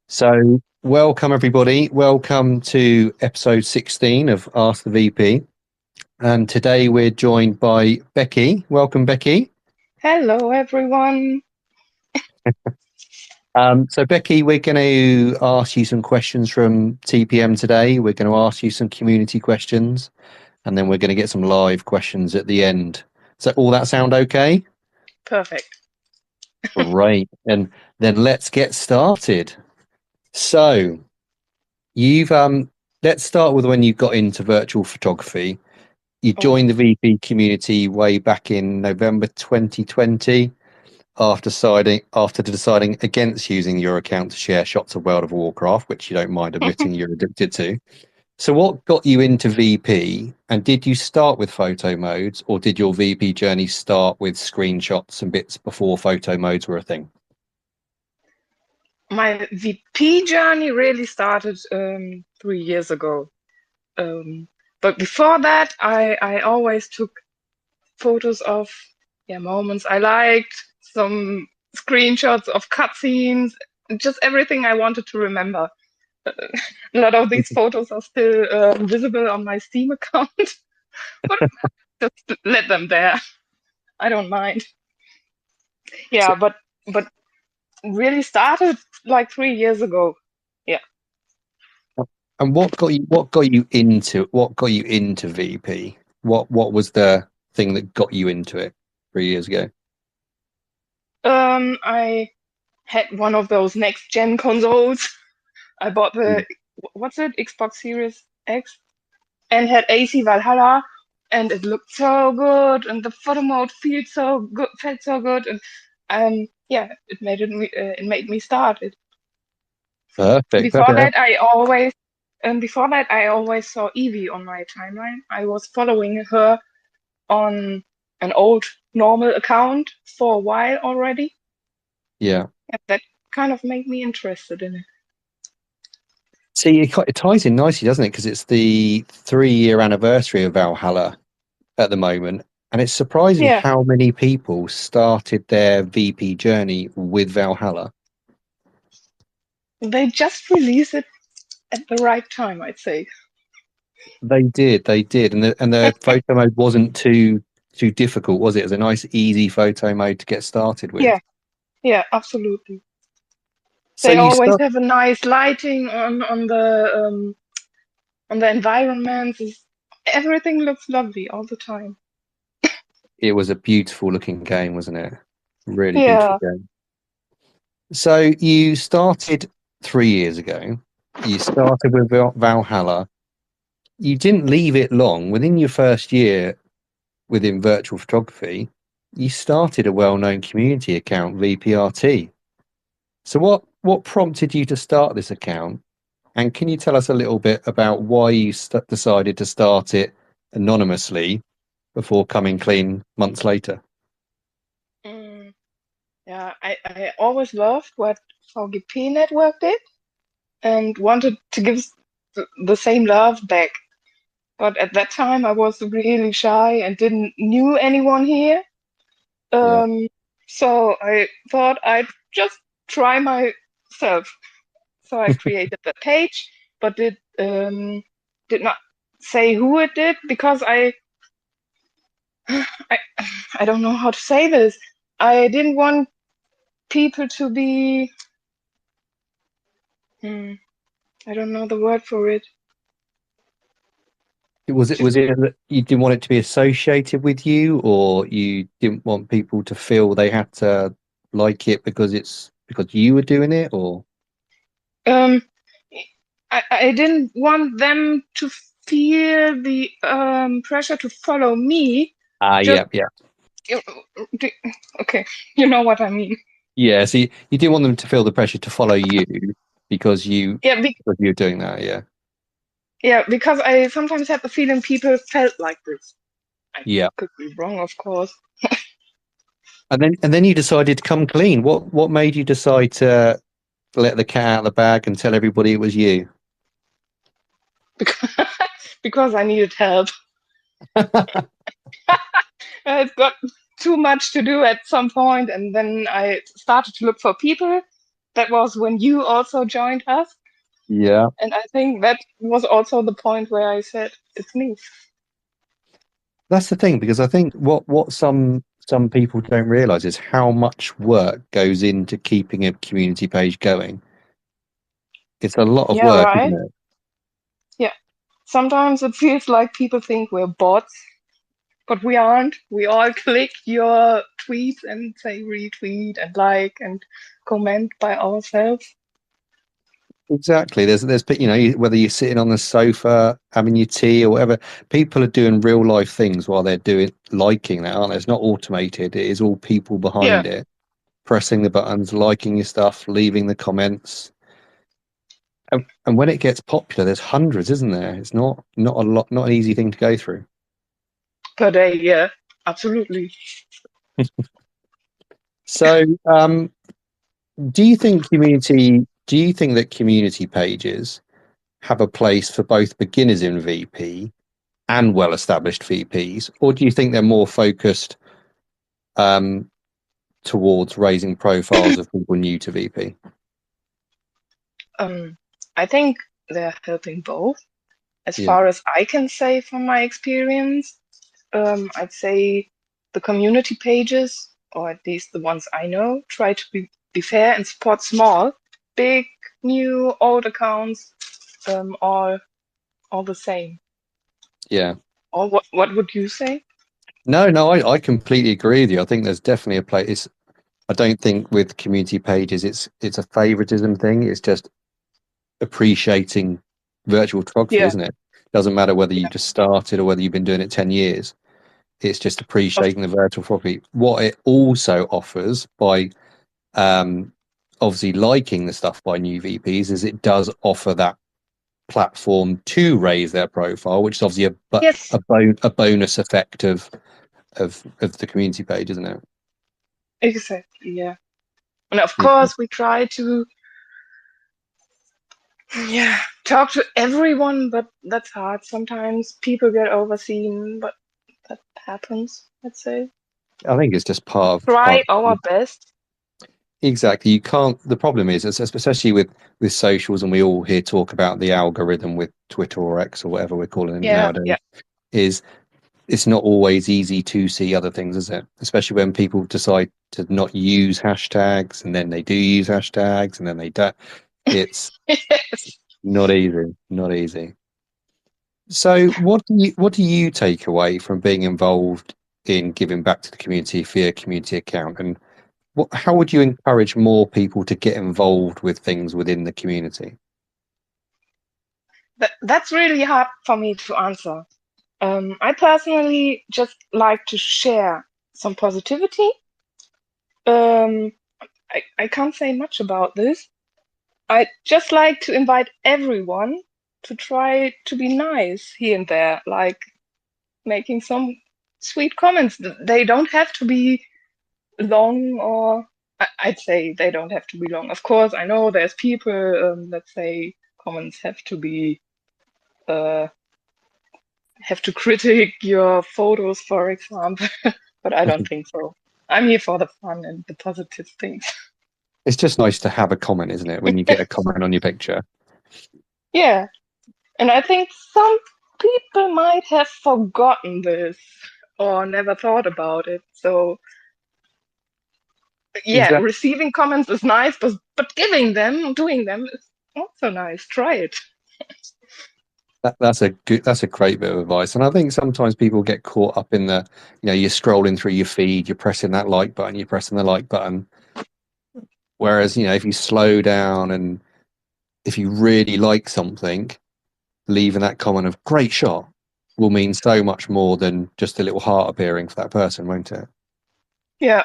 So, welcome everybody. Welcome to episode 16 of Ask the VP. And today we're joined by Becky. Welcome, Becky. Hello, everyone. So, Becky, we're going to ask you some questions from TPM today. We're going to ask you some community questions, and then we're going to get some live questions at the end. So, all that sound okay? Perfect. Great. And then let's get started. So, you've let's start with when you got into virtual photography. You Oh, joined the VP community way back in November 2020 after deciding against using your account to share shots of World of Warcraft, which you don't mind admitting you're addicted to. So what got you into VP, and did you start with photo modes, or did your VP journey start with screenshots and bits before photo modes were a thing? my VP journey really started 3 years ago. But before that, I always took photos of moments I liked, some screenshots of cutscenes, just everything I wanted to remember. A lot of these photos are still visible on my Steam account, but just let them there. I don't mind. So, Yeah, but really started like 3 years ago. Yeah. and what got you into VP? What was the thing that got you into it 3 years ago? I had one of those next gen consoles. I bought Mm. the what's it, Xbox Series X, and had AC Valhalla, and it looked so good, and the photo mode felt so good, and yeah, it made me start it. Perfect, Before perfect. that, I always saw Evie on my timeline. I was following her on an old normal account for a while already. Yeah. And that kind of made me interested in it. See, it ties in nicely, doesn't it? Because it's the 3 year anniversary of Valhalla at the moment. And it's surprising Yeah, how many people started their VP journey with Valhalla. they just released it at the right time, I'd say. They did. And the photo mode wasn't too difficult, was it? It was a nice, easy photo mode to get started with. Yeah, yeah, absolutely. So They you always start have a nice lighting on the environments. Everything looks lovely all the time. it was a beautiful looking game, wasn't it? Really beautiful Yeah. game. So you started 3 years ago. You started with Valhalla. You didn't leave it long. Within your first year within virtual photography, you started a well-known community account, VPRT. So what prompted you to start this account? And can you tell us a little bit about why you decided to start it anonymously before coming clean months later? Mm, yeah, I always loved what VGP Network did and wanted to give the same love back. But at that time, I was really shy and didn't knew anyone here. Yeah. Um, so I thought I'd just try myself. So I created the page, but did not say who it did because I I don't know how to say this. I didn't want people to be hmm, I don't know the word for it. Was it Just was it that you didn't want it to be associated with you, or you didn't want people to feel they had to like it because you were doing it, or um, I didn't want them to feel the pressure to follow me. Just yeah, yeah. okay, you know what I mean. Yeah, so you didn't want them to feel the pressure to follow you because you Yeah, because you're doing that, yeah. yeah, because I sometimes had the feeling people felt like this. I Yeah. could be wrong, of course. And then you decided to come clean. What made you decide to let the cat out of the bag and tell everybody it was you? because because I needed help. I've got too much to do at some point, and then I started to look for people that was when you also joined us. Yeah, And I think that was also the point where I said, it's me. that's the thing, because I think what some people don't realize is how much work goes into keeping a community page going. It's a lot of Yeah, work, right? isn't it? Yeah. Sometimes it feels like people think we're bots, but we aren't. We all click your tweets and say retweet and like and comment by ourselves. Exactly. There's whether you're sitting on the sofa having your tea or whatever, people are doing real life things while they're doing liking that, aren't they? It's not automated. It is all people Yeah. behind it, pressing the buttons, liking your stuff, leaving the comments. And when it gets popular, there's hundreds, isn't there? It's not a lot, not an easy thing to go through. Per day, yeah. Absolutely. So, do you think that community pages have a place for both beginners in VP and well-established VPs, or do you think they're more focused um, towards raising profiles of people new to VP? Um, I think they're helping both. As Yeah, far as I can say from my experience, I'd say the community pages, or at least the ones I know, try to be fair and support small, big, new, old accounts, all the same. yeah. Or what would you say? No, I completely agree with you. I think there's definitely a place. I don't think with community pages it's a favoritism thing. It's just appreciating virtual photography, Yeah, isn't it? Doesn't matter whether you yeah, just started or whether you've been doing it 10 years. It's just of, appreciating the virtual photography. What it also offers by obviously liking the stuff by new VPs is it does offer that platform to raise their profile, which is obviously yes, a bonus effect of the community page, isn't it? exactly, yeah. And of Yeah. course, we try to, yeah, talk to everyone, but that's hard. Sometimes people get overseen, but that happens, let's say. I think it's just part Try of our best. exactly. You can't. The problem is, especially with socials, and we all here talk about the algorithm with Twitter or X or whatever we're calling it Yeah, nowadays. yeah, Is it's not always easy to see other things, is it? Especially when people decide to not use hashtags and then they do use hashtags and then they don't. It's yes. not easy, not easy. So what do you take away from being involved in giving back to the community via community account? And how would you encourage more people to get involved with things within the community? That's really hard for me to answer. I personally just like to share some positivity. Um, I can't say much about this. I just like to invite everyone to try to be nice here and there, like making some sweet comments. They don't have to be long, or I'd say they don't have to be long. Of course, I know there's people that say comments uh, have to critique your photos, for example, but I don't think so. I'm here for the fun and the positive things. It's just nice to have a comment, isn't it? When you get a comment on your picture. Yeah, and I think some people might have forgotten this or never thought about it. So yeah, Exactly. receiving comments is nice, but giving them, doing them is also nice. Try it. That's a great bit of advice. And I think sometimes people get caught up in you're scrolling through your feed, you're pressing that like button, you're pressing the like button. Whereas, if you slow down and if you really like something, leaving that comment of great shot will mean so much more than just a little heart appearing for that person, won't it? Yeah,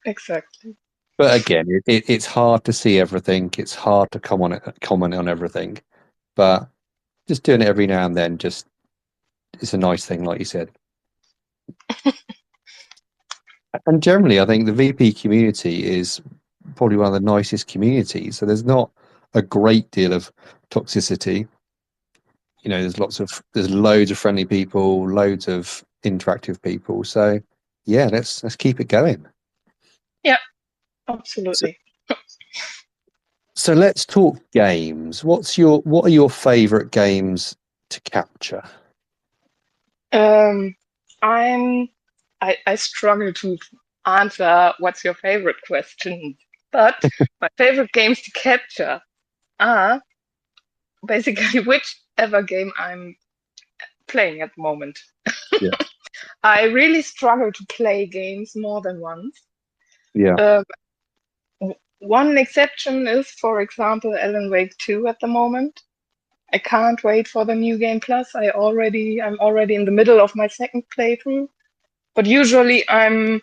exactly. But again, it's hard to see everything. It's hard to comment on everything. But just doing it every now and then, just it's a nice thing, like you said. And generally, I think the VP community is probably one of the nicest communities. So there's not a great deal of toxicity. There's loads of friendly people, loads of interactive people. So yeah, let's keep it going. Yeah, So, absolutely. So let's talk games. What are your favorite games to capture? Um, I struggle to answer what's your favorite question, but my favorite games to capture are basically whichever game I'm playing at the moment. Yeah. I really struggle to play games more than once. Yeah. Um, One exception is, for example, Alan Wake 2 at the moment. I can't wait for the new game plus. I'm already in the middle of my second playthrough. But usually I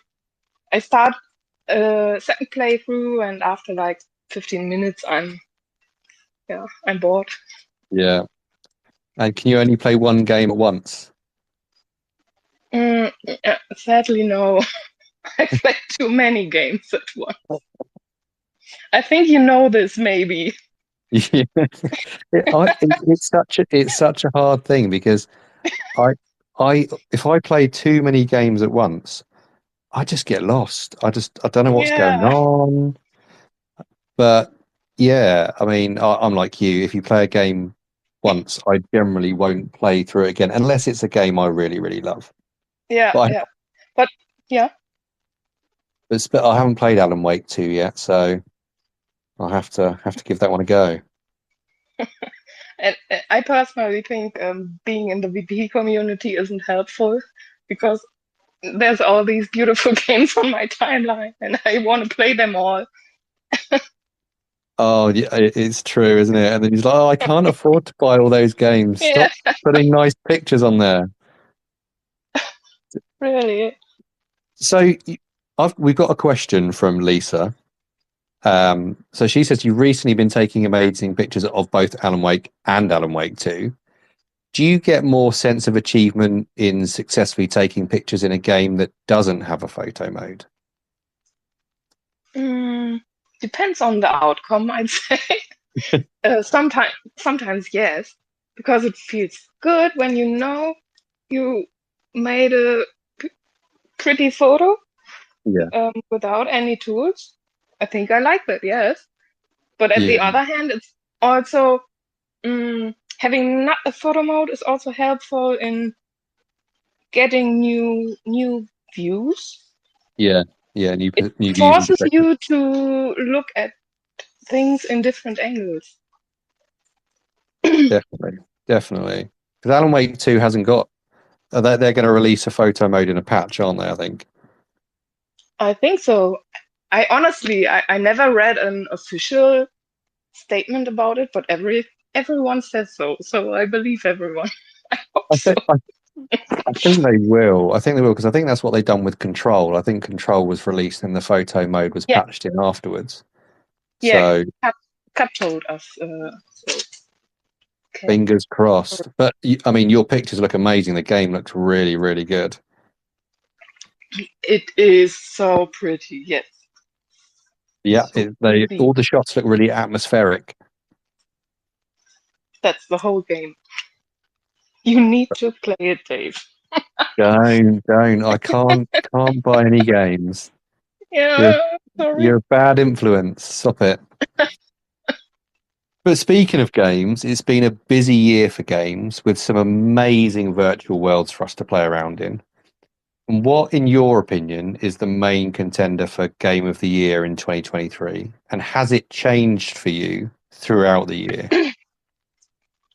start a second playthrough and after like 15 minutes I'm bored. Yeah. And can you only play one game at once? Sadly no. I play too many games at once. I think you know this maybe. Yeah. It's such a hard thing because I if I play too many games at once, I just get lost. I don't know what's going Yeah. on. But yeah, I mean, I'm like you. If you play a game once, I generally won't play through it again unless it's a game I really, really love. Yeah, But yeah. But yeah. I haven't played Alan Wake 2 yet, so I'll have to give that one a go. And I personally think being in the VP community isn't helpful because there's all these beautiful games on my timeline and I want to play them all. Oh, yeah, it's true, isn't it? And then he's like, "Oh, I can't afford to buy all those games. Yeah, Stop putting nice pictures on there." really. So we've got a question from Lisa. So she says you've recently been taking amazing pictures of both Alan Wake and Alan Wake 2. Do you get more sense of achievement in successfully taking pictures in a game that doesn't have a photo mode? Mm, Depends on the outcome, I'd say. Sometimes yes, because it feels good when you know you made a pretty photo Yeah. without any tools. I think I like that, yes. But at Yeah. the other hand, it's also having not a photo mode is also helpful in getting new views. Yeah. Yeah. It New views and forces perspectives. you to look at things in different angles. Definitely. Definitely. Because Alan Wake 2 hasn't got, they're going to release a photo mode in a patch, aren't they? I think. I think so. I never read an official statement about it, but everyone says so. So I believe everyone. I hope I so. think, I think they will. I think they will because I think that's what they've done with Control. I think Control was released and the photo mode was Yeah, patched in afterwards. yeah. So Kat told us. So okay. fingers crossed. But I mean, your pictures look amazing. The game looks really, really good. It is so pretty. Yes, Yeah, so they pretty. all the shots look really atmospheric. That's the whole game. You need to play it, Dave. Don't. I can't buy any games. You're Yeah, sorry. you're a bad influence. Stop it. But speaking of games, it's been a busy year for games with some amazing virtual worlds for us to play around in. And what, in your opinion, is the main contender for Game of the Year in 2023? And has it changed for you throughout the year?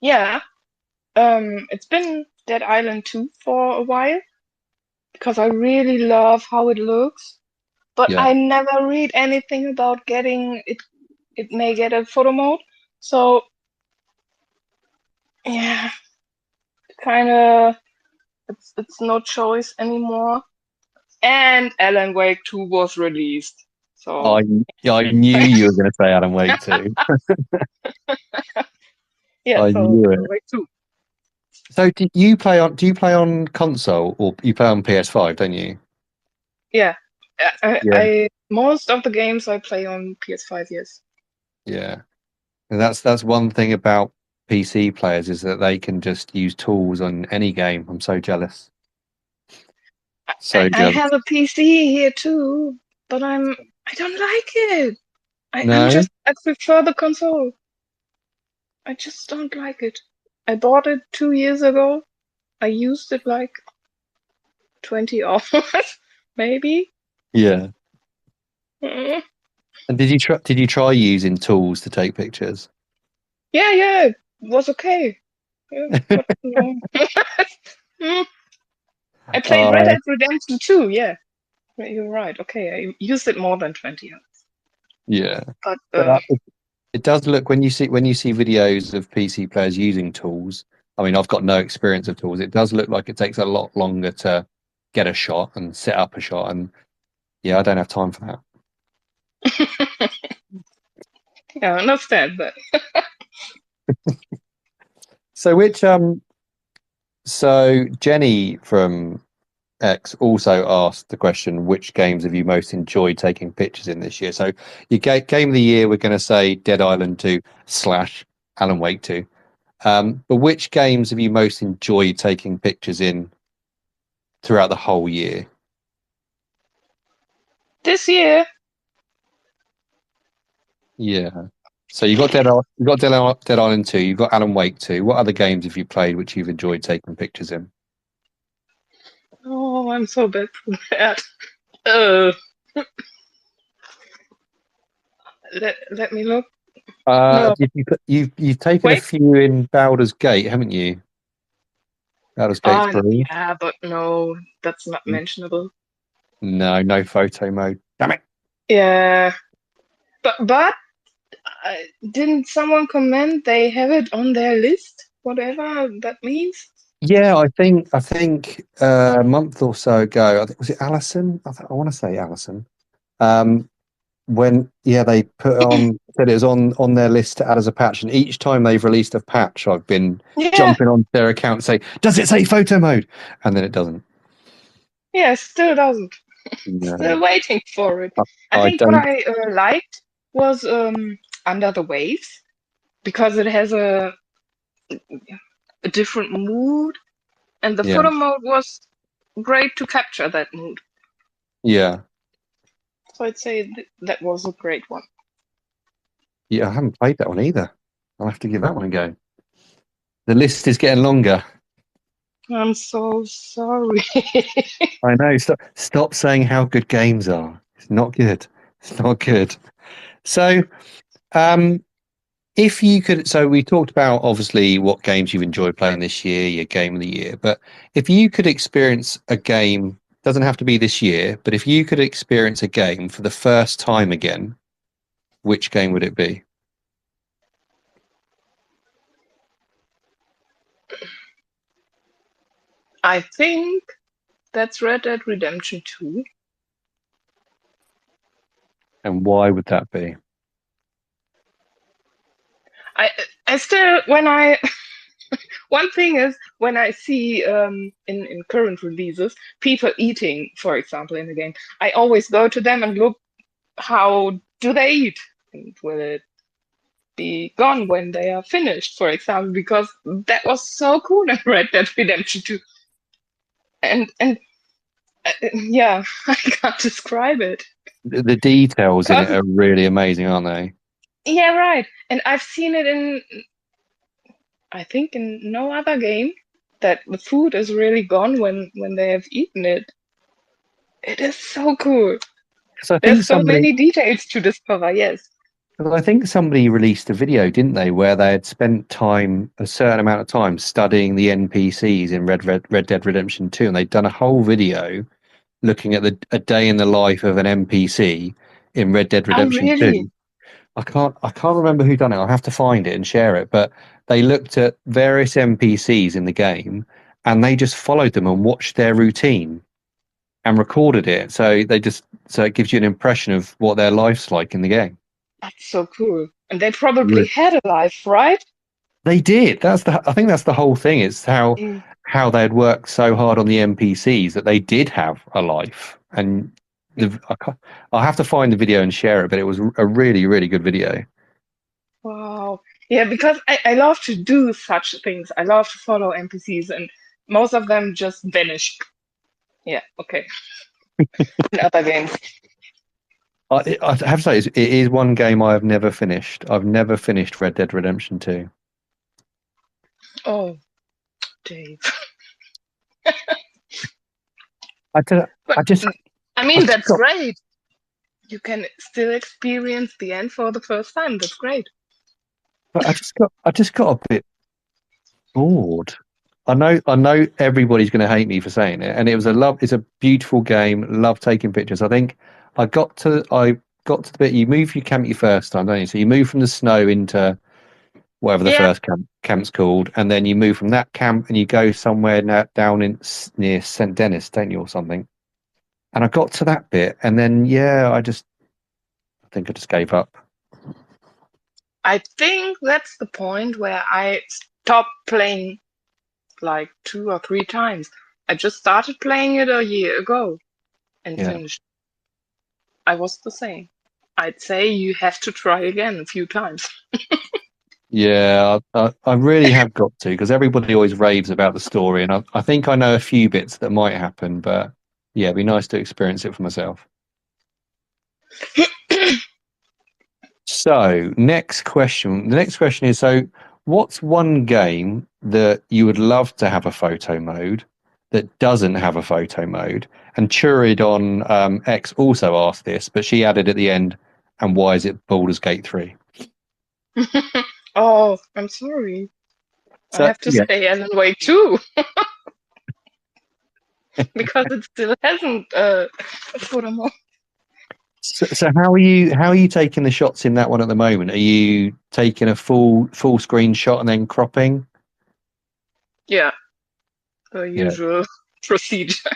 Yeah. It's been Dead Island 2 for a while because I really love how it looks, but Yeah, I never read anything about getting it. It may get a photo mode, so yeah, kind of it's no choice anymore. And Alan Wake 2 was released, so I I knew you were going to say Adam Wake too. yeah, I so knew Alan it. Wake 2. So do you play on console or you play on PS5, don't you? Yeah, Yeah. I most of the games I play on PS5. Yes. Yeah. And that's one thing about PC players is that they can just use tools on any game. I'm so jealous. So I jealous. have a PC here too, but I don't like it. No? I prefer the console. I just don't like it. I bought it 2 years ago. I used it like 20 hours, maybe. Yeah. Mm. And did you try using tools to take pictures? Yeah, it was okay. Yeah, but no. Mm. I played Red Uh, Dead Redemption 2, yeah. You're right. Okay, I used it more than 20 hours. yeah. But But it does look when you see videos of PC players using tools. I mean, I've got no experience of tools. It does look like it takes a lot longer to get a shot and set up a shot. And yeah, I don't have time for that. yeah, I understand that. So Jenny from X also asked the question, which games have you most enjoyed taking pictures in this year? So your game of the year, we're going to say Dead Island 2 slash Alan Wake 2. But which games have you most enjoyed taking pictures in throughout the whole year? This year, Yeah. So Dead Island 2, you've got Alan Wake 2. What other games have you played which you've enjoyed taking pictures in? oh, I'm so bad for that. Uh, let me look. No, You've taken a wait. few in Baldur's Gate, haven't you? Baldur's Gate 3. Yeah, but no, that's not mentionable. No photo mode. Damn it. Yeah, but didn't someone comment they have it on their list? Whatever that means. Yeah, I think a month or so ago, I think was it Alison? I want to say Alison. Um, when they put on said it was on their list to add as a patch, and each time they've released a patch, I've been Yeah, jumping on their account and say, "Does it say photo mode?" And then it doesn't. yeah, still doesn't. No, Still waiting for it. I, I I think what don't. I liked was Under the Waves because it has a different mood, and the Yeah, photo mode was great to capture that mood. yeah, So I'd say that was a great one. yeah. I haven't played that one either. I'll have to give that one a go. The list is getting longer. I'm so sorry. I know. Stop saying how good games are. It's not good. It's not good. So, um, if you could, so we talked about obviously what games you've enjoyed playing this year, your game of the year, but if you could experience a game, doesn't have to be this year, but if you could experience a game for the first time again, which game would it be? I think that's Red Dead Redemption 2. And why would that be? I I still when I one thing is when I see in current releases people eating, for example, in the game, I always go to them and look how do they eat and will it be gone when they are finished, for example, because that was so cool in Red Dead Redemption 2. And yeah, I can't describe it. The details in it Because are really amazing, aren't they? yeah, right. And I've seen it in I think in no other game that the food is really gone when they have eaten it. It is so cool. Because I There's think so somebody, many details to discover. Yes. because I think somebody released a video, didn't they, where they had spent time, a certain amount of time studying the NPCs in Red Dead Redemption 2, and they'd done a whole video looking at a day in the life of an NPC in Red Dead Oh, Redemption really? 2. I can't remember who done it. I'll have to find it and share it. But they looked at various NPCs in the game and they just followed them and watched their routine and recorded it. So it gives you an impression of what their life's like in the game. That's so cool. And they probably Re- had a life, right? They did. I think that's the whole thing. It's Mm. how they'd worked so hard on the NPCs that they did have a life. And I'll have to find the video and share it, but it was a really, really good video. Wow. Yeah, because I love to do such things. I love to follow NPCs, and most of them just vanish. Yeah, okay. In other games. I have to say, it is one game I have never finished. I've never finished Red Dead Redemption 2. Oh, Dave. I just, But I just, I I've mean, just that's got, great. You can still experience the end for the first time. That's great. but I just got a bit bored. I know everybody's going to hate me for saying it, and it's a beautiful game. Love taking pictures. I think I got to the bit you move your camp your first time, don't you? So you move from the snow into whatever the Yeah, first camp's called, and then you move from that camp and you go somewhere down in near St. Denis, don't you, or something? And I got to that bit, and then yeah, I think I just gave up. I think that's the point where I stopped playing like 2 or 3 times. I just started playing it a year ago and Yeah. finished. I was the same. I'd say you have to try again a few times. Yeah, I really have got to because everybody always raves about the story, and I think I know a few bits that might happen, but yeah, it'd be nice to experience it for myself. So, next question. The next question is, so what's one game that you would love to have a photo mode that doesn't have a photo mode? And Churid on X also asked this, but she added at the end, and why is it Baldur's Gate 3? Oh, I'm sorry. I So, have to yeah. say Alan Wake 2 because it still hasn't a Photomode. So how are you taking the shots in that one at the moment? Are you taking a full screen shot and then cropping? Yeah, the Yeah. usual procedure.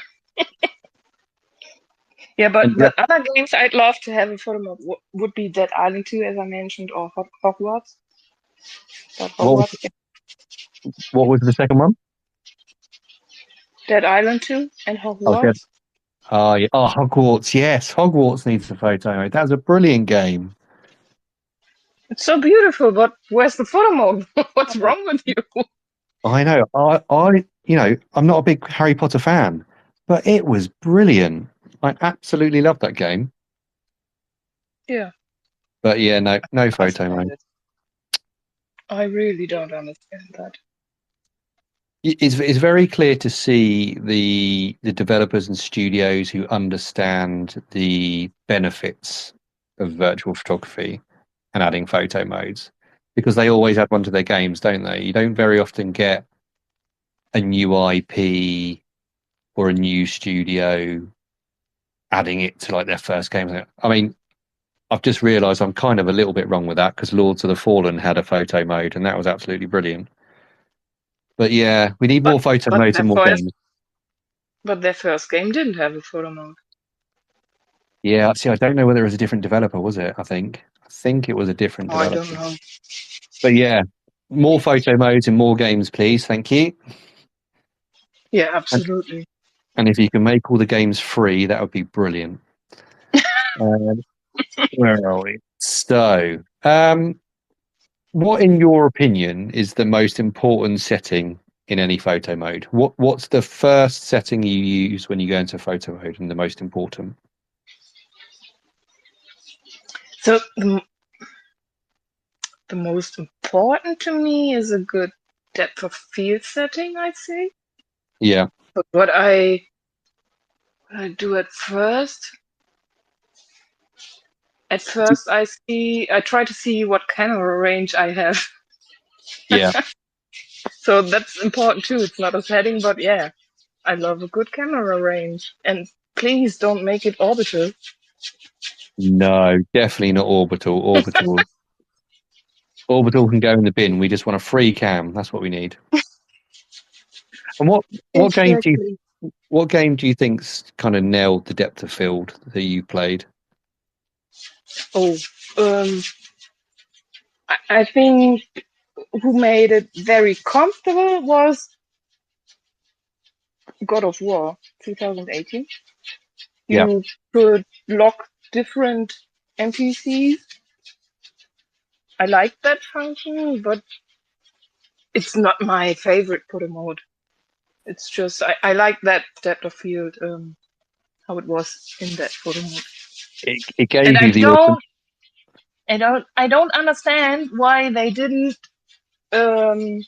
Yeah, but And other games I'd love to have a Photomode would be Dead Island 2, as I mentioned, or Hogwarts. But what was Hogwarts, yeah. what was the second one? Dead Island 2 and Oh, Dead. Hogwarts. Oh, yeah. Oh, Hogwarts. Yes, Hogwarts needs a photo mode. That's a brilliant game. It's so beautiful, but where's the Photomode? What's wrong with you? I know. I'm not a big Harry Potter fan, but it was brilliant. I absolutely loved that game. Yeah, But yeah, no photo understand mode. it. I really don't understand that. It's very clear to see the developers and studios who understand the benefits of virtual photography and adding photo modes because they always add one to their games, don't they? You don't very often get a new IP or a new studio adding it to like their first game. I mean, I've just realised I'm kind of a little bit wrong with that because Lords of the Fallen had a photo mode and that was absolutely brilliant. But yeah, we need But more photo but modes their in more first games. but their first game didn't have a photo mode. Yeah, see, I don't know whether it was a different developer, was it? I think it was a different Oh, I don't developer. know. But yeah, more photo modes in more games, please. Thank you. Yeah, And, absolutely. and if you can make all the games free, that would be brilliant. Um, where are we? So, what, in your opinion, is the most important setting in any photo mode? What's the first setting you use when you go into photo mode and the most important? So the most important to me is a good depth of field setting, I'd say. Yeah, But what I do at first I try to see what camera range I have. yeah. So that's important too. It's not a setting, but yeah, I love a good camera range. And please don't make it orbital. No, definitely not orbital. Orbital can go in the bin. We just want a free cam. That's what we need. And what game do you Exactly. what game do you think's kind of nailed the depth of field that you played? Oh, I think who made it very comfortable was God of War 2018. Yeah. You could lock different NPCs. I like that function, but it's not my favorite photo mode. It's just I like that depth of field, how it was in that photo mode. it And gave you the autumn. I don't understand why they didn't um,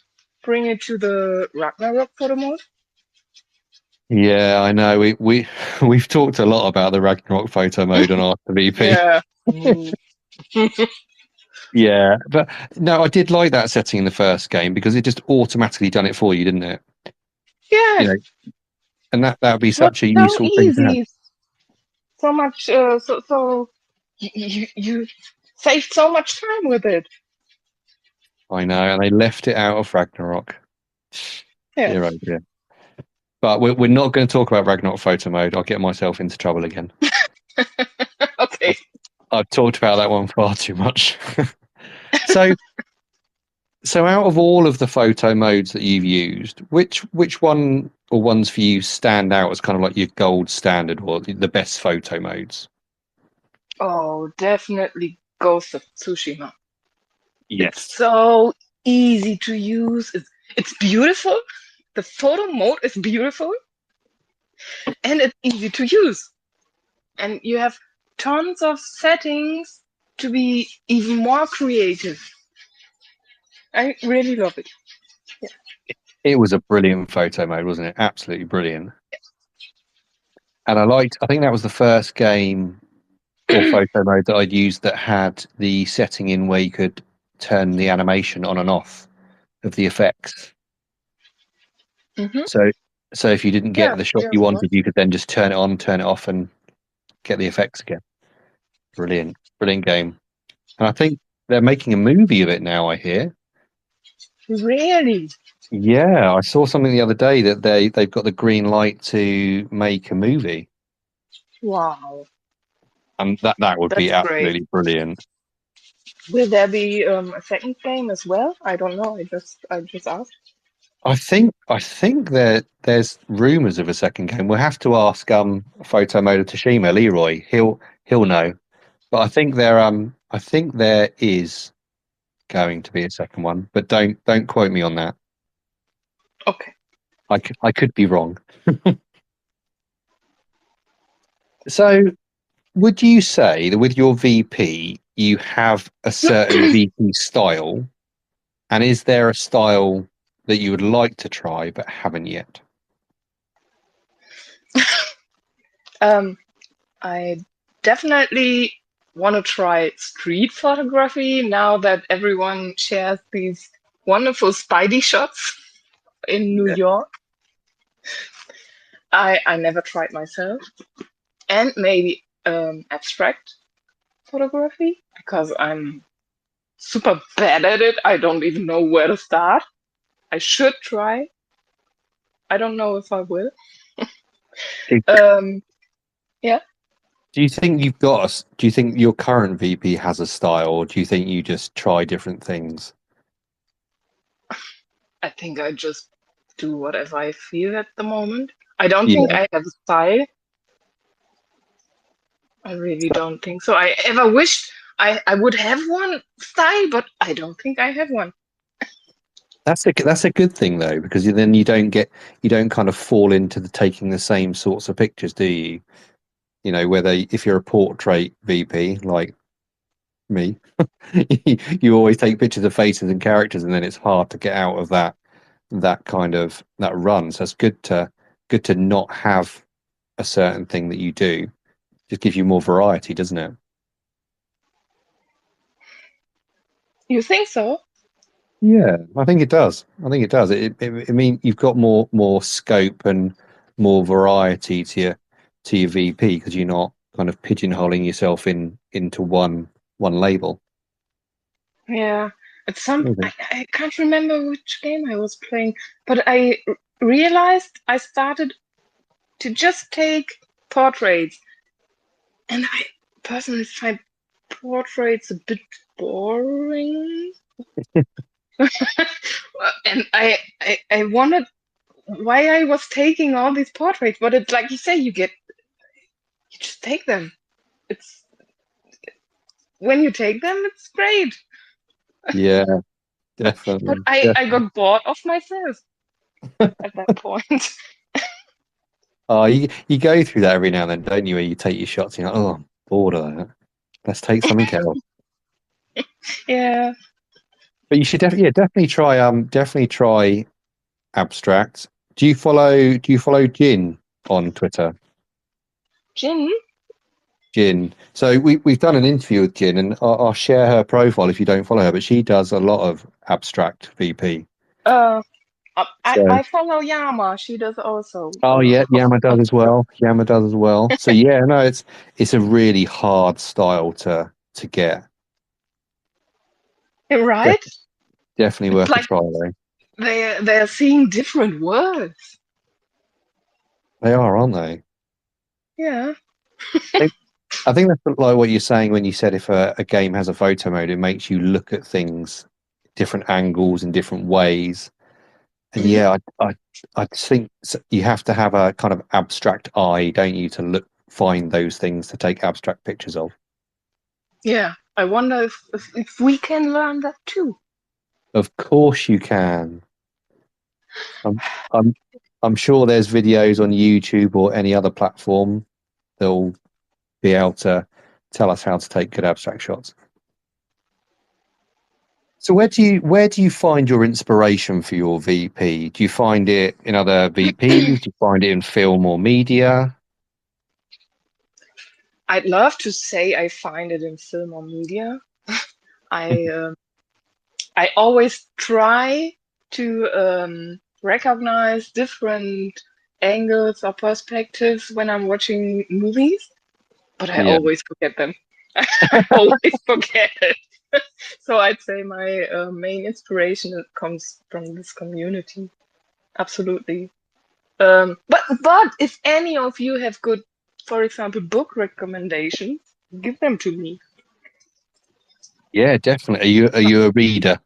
bring it to the Ragnarok photo mode. Yeah, I know. We've talked a lot about the Ragnarok photo mode on our VP. Yeah. Yeah, but no, I did like that setting in the first game because it just automatically done it for you, didn't it? You Yeah, know, and that would be it was such a so useful thing to have. easy. So much, so you saved so much time with it. I know, and they left it out of Ragnarok. Yeah. Dear, oh dear. But we're not going to talk about Ragnarok photo mode. I'll get myself into trouble again. Okay. I've talked about that one far too much. So, so out of all of the photo modes that you've used, which one or ones for you stand out as kind of like your gold standard or the best photo modes? Oh, definitely Ghost of Tsushima. It's Yes. so easy to use. It's beautiful. The photo mode is beautiful, and it's easy to use. And you have tons of settings to be even more creative. I really love it. Yeah. It was a brilliant photo mode, wasn't it? Absolutely brilliant. And I think that was the first game or photo mode that I'd used that had the setting in where you could turn the animation on and off of the effects. Mm-hmm. So, so if you didn't get Yeah, the shot yeah, you of course. wanted, you could then just turn it on, turn it off, and get the effects again. Brilliant, brilliant game. And I think they're making a movie of it now, I hear. Really? Yeah, I saw something the other day that they've got the green light to make a movie, Wow, and that would be that's great. absolutely brilliant. Will there be a second game as well? I don't know. I just asked. I think there's rumours of a second game. We'll have to ask Photo Moda Tashima, Leroy. He'll know. But I think there is going to be a second one, but don't quote me on that. Okay. I could be wrong. So, would you say that with your VP, you have a certain VP style, and is there a style that you would like to try but haven't yet? I definitely want to try street photography now that everyone shares these wonderful Spidey shots in New Yeah. York. I never tried myself. And maybe abstract photography because I'm super bad at it. I don't even know where to start. I should try. I don't know if I will. Um, yeah. Do you think do you think your current VP has a style, or do you think you just try different things? I think I just do whatever I feel at the moment. I don't think Yeah. I have a style. I really don't think so. I ever wished I would have one style, but I don't think I have one. That's a good thing though, because then you don't kind of fall into taking the same sorts of pictures, do you? You know, whether if you're a portrait VP like me, you always take pictures of faces and characters, and then it's hard to get out of that kind of that run. So it's good to not have a certain thing that you do. Just gives you more variety, doesn't it? You think so? Yeah, I think it does. I think it does. I mean, you've got more scope and more variety to your VP because you're not kind of pigeonholing yourself into one label. Yeah. It's some Okay. I can't remember which game I was playing, but I realized I started to just take portraits, and I personally find portraits a bit boring. And I wondered why I was taking all these portraits, but it's like you say, you just take them. It's when you take them, it's great. Yeah, But definitely. I got bored of myself at that point. Oh, you go through that every now and then, don't you? Where you take your shots, and you're like, oh, bored of that. Let's take something else. Yeah. But you should definitely try abstract. Do you follow Jin on Twitter? Jin? Jin. So we've done an interview with Jin, and I'll share her profile if you don't follow her. But she does a lot of abstract VP. Uh, So I follow Yama. She does also a oh lot yeah, of Yama does as abstract. well. Yama does as well. So yeah, no, it's a really hard style to get. Right? Def- Definitely It's worth a like try though. they're seeing different words. They are, aren't they? Yeah. I think that's like what you're saying when you said if a game has a photo mode, it makes you look at things different angles and different ways. And Mhm. yeah, I think you have to have a kind of abstract eye, don't you, to find those things to take abstract pictures of. Yeah. I wonder if we can learn that too. Of course you can. I'm I'm I'm sure there's videos on YouTube or any other platform that'll be able to tell us how to take good abstract shots. So where do you find your inspiration for your VP? Do you find it in other VPs? Do you find it in film or media? I'd love to say I find it in film or media. I I always try to recognize different angles or perspectives when I'm watching movies, but I Yeah, always forget them. I always forget it. So I'd say my main inspiration comes from this community. Absolutely. But if any of you have good, for example, book recommendations, give them to me. yeah, definitely. Are you a reader?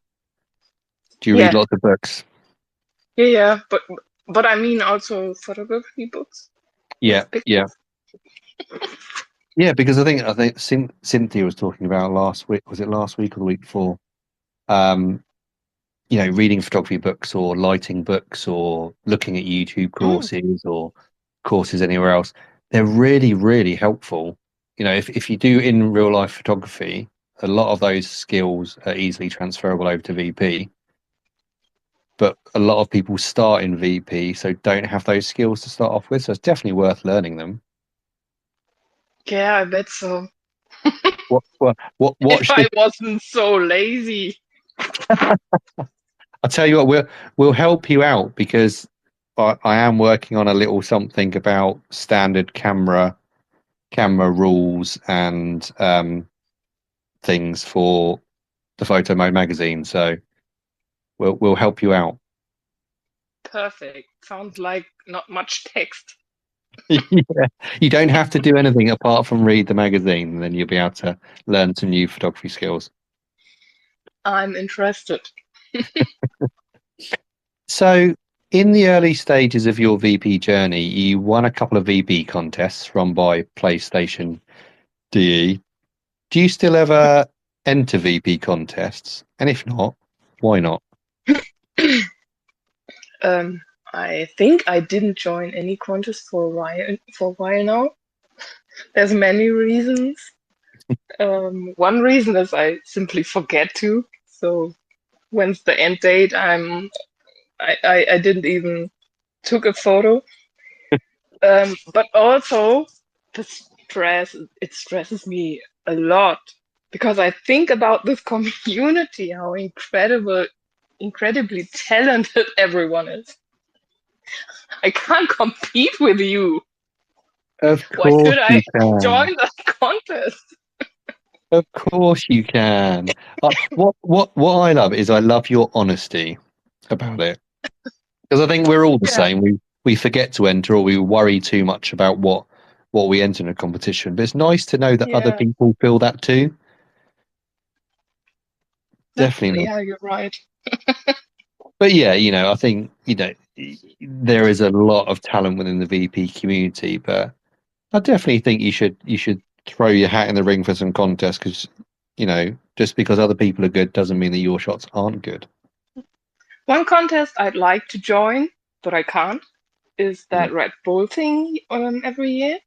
Do you read Yeah, lots of books? yeah. But I mean also photography books Yeah, with yeah, pictures. yeah. Because I think Cynthia was talking about last week. Was it last week or the week before? Um, reading photography books or lighting books or looking at YouTube Mm, courses or courses anywhere else. They're really, really helpful. If you do in real life photography, a lot of those skills are easily transferable over to VP. But a lot of people start in VP, so don't have those skills to start off with. So it's definitely worth learning them. yeah, I bet so. What If should I wasn't so lazy. I tell you what, we'll help you out because I am working on a little something about standard camera rules and things for the Photo Mode magazine. So we'll help you out. Perfect. Sounds like not much text. Yeah. You don't have to do anything apart from read the magazine, and then you'll be able to learn some new photography skills. I'm interested. So in the early stages of your VP journey, you won a couple of VP contests run by PlayStation DE. Do you still ever enter VP contests? And if not, why not? Um, I think I didn't join any contest for a while now. There's many reasons. One reason is I simply forget to. So when's the end date? I didn't even took a photo. But also the stress. It stresses me a lot because I think about this community, how incredibly talented everyone is. I can't compete with you. Of Why course should I you can. join the contest? Of course you can. What I love is I love your honesty about it because I think we're all the Yeah, same. We forget to enter or we worry too much about what we enter in a competition. But it's nice to know that other yeah, people feel that too. Definitely yeah, nice. you're right. But yeah, I think there is a lot of talent within the VP community, but I definitely think you should throw your hat in the ring for some contests because just because other people are good doesn't mean that your shots aren't good. One contest I'd like to join, but I can't, is Mm. that Red Bull thing every year.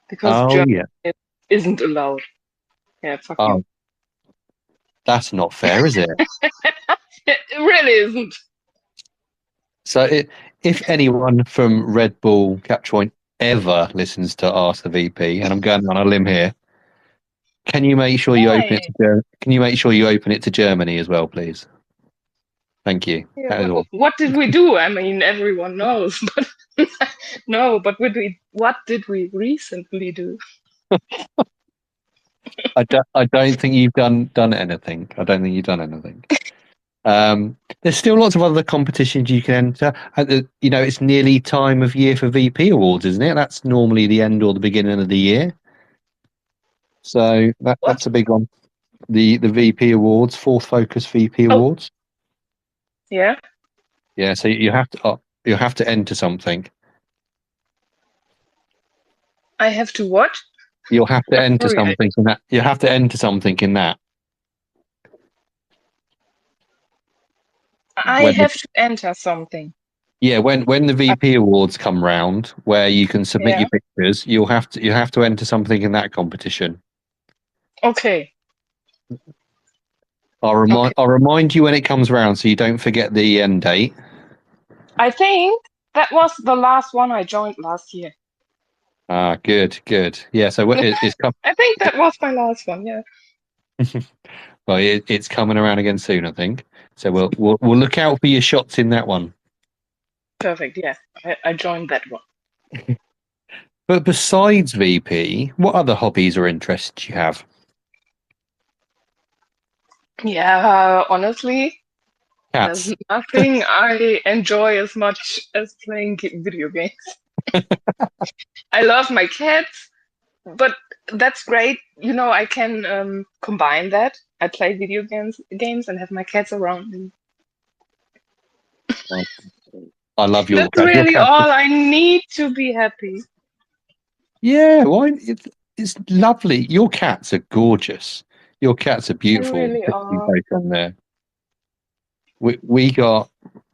because Oh Germany yeah. isn't allowed. Yeah, fuck you. Oh, that's not fair, is it? It really isn't. So if anyone from Red Bull Catch Point ever listens to Ask the VP, and I'm going on a limb here, can you make sure you open it Hey, to Can you make sure you open it to Germany as well, please? Thank you. yeah, That is all. what did we do? I mean, everyone knows, but no, but what did we recently do? I don't think you've done anything. I don't think you've done anything. There's still lots of other competitions you can enter. You know, it's nearly time of year for VP awards, isn't it? That's normally the end or the beginning of the year. So What? that's a big one. The VP awards, fourth focus VP Oh, awards. yeah. Yeah, so you have to enter something. I have to what? You'll have to enter Sorry, something in that. You have to enter something in that. I When the, have to enter something. yeah, when the Uh, VP awards come round, where you can submit yeah. your pictures, you have to enter something in that competition. Okay. Okay. I'll remind you when it comes round, so you don't forget the end date. I think that was the last one I joined last year. Ah, good, good. Yeah, so it's come. I think that was my last one. Yeah. Well, it's coming around again soon, I think. So we'll look out for your shots in that one. Perfect. Yeah. I joined that one. But besides VP, what other hobbies or interests do you have? Yeah. Honestly, there's Cats. nothing I enjoy as much as playing video games. I love my cats, but that's great. You know, I can combine that. I play games and have my cats around me. I love your That's cat. Your really cat. all I need to be happy. Yeah, why? It's lovely. Your cats are gorgeous. Your cats are They beautiful. really You are. both on there. We got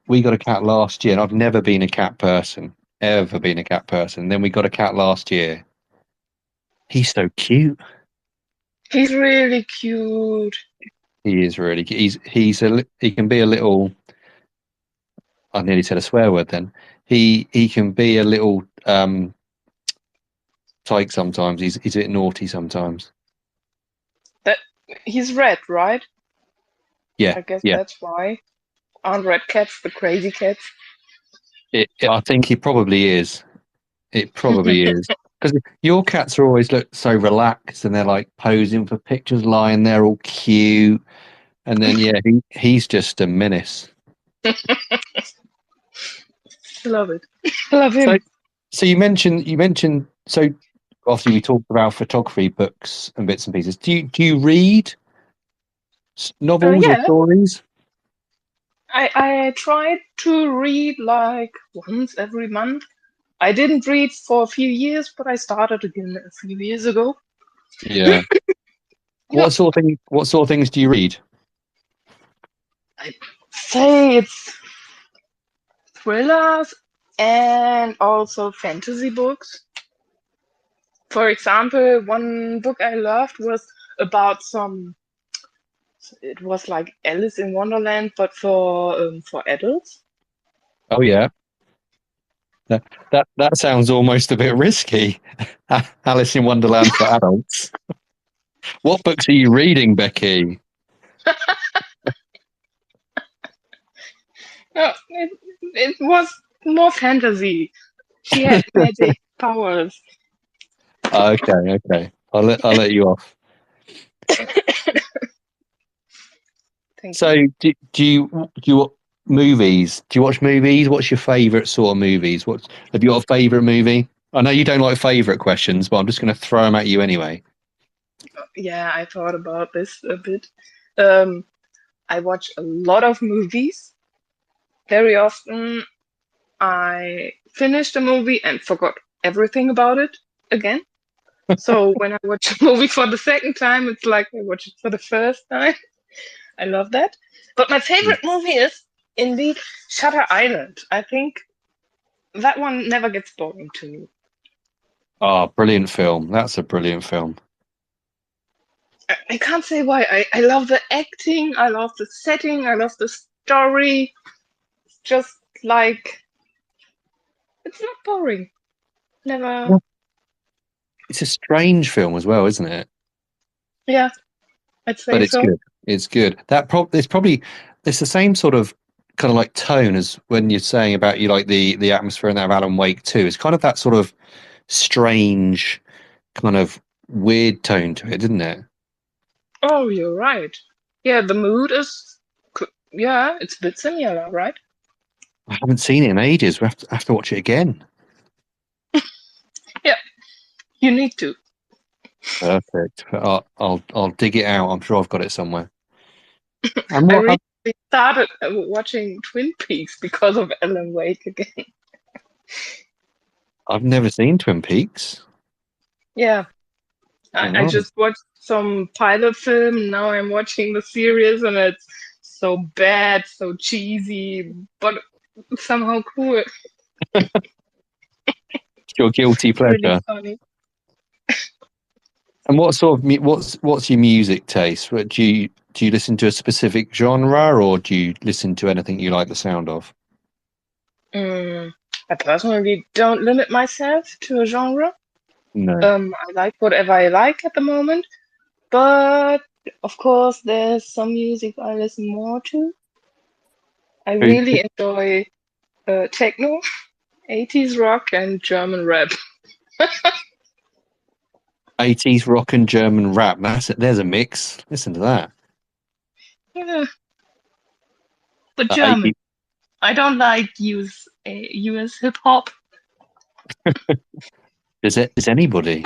a cat last year, and I've never been a cat person. Ever been a cat person. Then we got a cat last year. He's so cute. He's really cute. He is really. He can be a little. I nearly said a swear word. Then he can be a little tyke sometimes. He's a bit naughty sometimes. That he's red, right? Yeah, I guess yeah. that's why. Aren't red cats the crazy cats? I think he probably is. It probably is. Because your cats are always look so relaxed and they're like posing for pictures, lying there all cute. And then yeah, he's just a menace. Love it. Love So him. so you mentioned so obviously we talked about photography books and bits and pieces. Do you read novels or Yeah, stories? I tried to read like once every month. I didn't read for a few years, but I started again a few years ago. Yeah. Yeah, What sort of things do you read? I say it's thrillers and also fantasy books. For example, one book I loved was about some. It was like Alice in Wonderland, but for adults. Oh yeah. That sounds almost a bit risky. Alice in Wonderland for adults. What books are you reading, Becky? No, it was more fantasy. She had magic powers. Okay, okay. I'll let you off. Thank you. So, do you movies? Do you watch movies? What's your favourite sort of movies? What have you got a favourite movie? I know you don't like favourite questions, but I'm just going to throw them at you anyway. Yeah, I thought about this a bit. Um, I watch a lot of movies. Very often, I finished a movie and forgot everything about it again. So when I watch a movie for the second time, it's like I watched it for the first time. I love that. But my favorite movie is indeed Shutter Island. I think that one never gets boring to me. Oh, brilliant film. That's a brilliant film. I can't say why. I love the acting, I love the setting, I love the story. It's just like it's not boring. Never. Yeah. It's a strange film as well, isn't it? Yeah, I'd But say it's so. good. It's good. It's probably it's the same sort of kind of like tone as when you're saying about you like the atmosphere in that of Alan Wake too. It's kind of that sort of strange, kind of weird tone to it, isn't it? Oh, you're right. Yeah, the mood is. Yeah, it's a bit similar, right? I haven't seen it in ages. We have to watch it again. Yeah, you need to. Perfect. I'll dig it out. I'm sure I've got it somewhere. And I what recently started watching Twin Peaks because of Alan Wake again. I've never seen Twin Peaks. Yeah, I Oh, just watched some pilot film. Now I'm watching the series, and it's so bad, so cheesy, but somehow cool. it's your guilty It's really pleasure. funny. And what sort of what's your music taste? What, do you listen to a specific genre, or do you listen to anything you like the sound of? Mm, I personally don't limit myself to a genre. No. I like whatever I like at the moment, but of course, there's some music I listen more to. I Who- really enjoy techno, 80s rock, and German rap. 80s rock and German rap. That's it. There's a mix. Listen to that. Yeah, but That German. 80s, I don't like US hip hop. does anybody?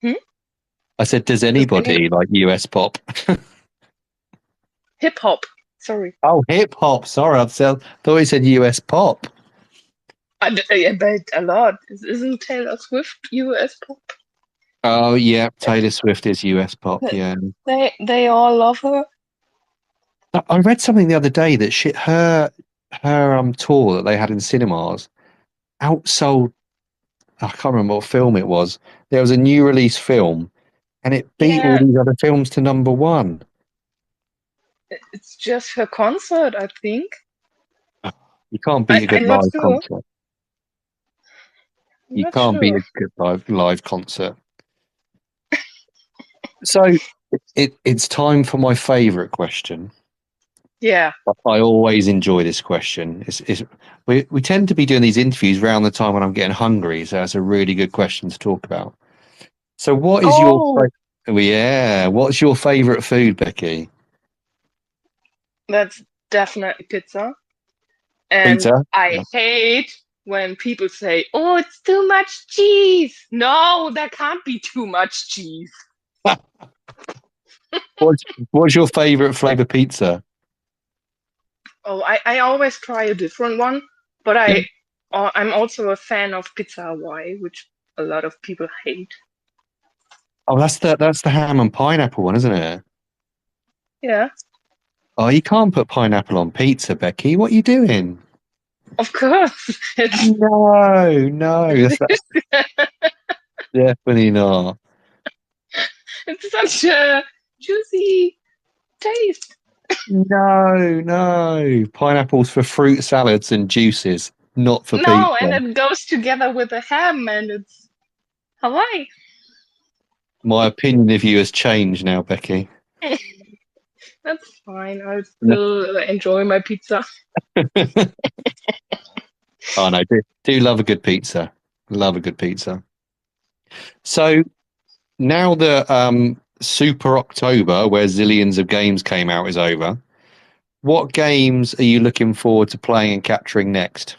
Hmm? I said, does Does any anybody like US pop? hip hop? Sorry, Oh, hip hop. Sorry, thought you said US pop. I bet a lot. Isn't Taylor Swift US pop? Oh, yeah. Taylor Swift is US pop. Yeah. They all love her. I read something the other day that her tour that they had in cinemas outsold. I can't remember what film it was. There was a new release film, and it beat all Yeah, these other films to number one. it's just her concert, I think. You can't beat a good I'm not live sure. concert. I'm You not can't beat sure. a good live concert. So it's time for my favourite question. Yeah. I always enjoy this question. We tend to be doing these interviews around the time when I'm getting hungry, so that's a really good question to talk about. So, what is your Oh, yeah? What's your favourite food, Becky? that's definitely pizza. And Pizza. I hate when people say, "Oh, it's too much cheese." No, there can't be too much cheese. What's what's your favourite flavour pizza? Oh, I always try a different one, but I'm also a fan of Pizza Hawaii, which a lot of people hate. Oh, that's the ham and pineapple one, isn't it? Yeah, Oh, you can't put pineapple on pizza, Becky. What are you doing? of course. No, no, that's definitely not. It's such a juicy taste. No, no. Pineapples for fruit salads and juices, not for No, and pizza. it goes together with the ham, and it's Hawaii. My opinion of you has changed now, Becky. That's fine. I still enjoy my pizza. Oh no, do love a good pizza. Love a good pizza. So now that Super October, where zillions of games came out, is over, what games are you looking forward to playing and capturing next?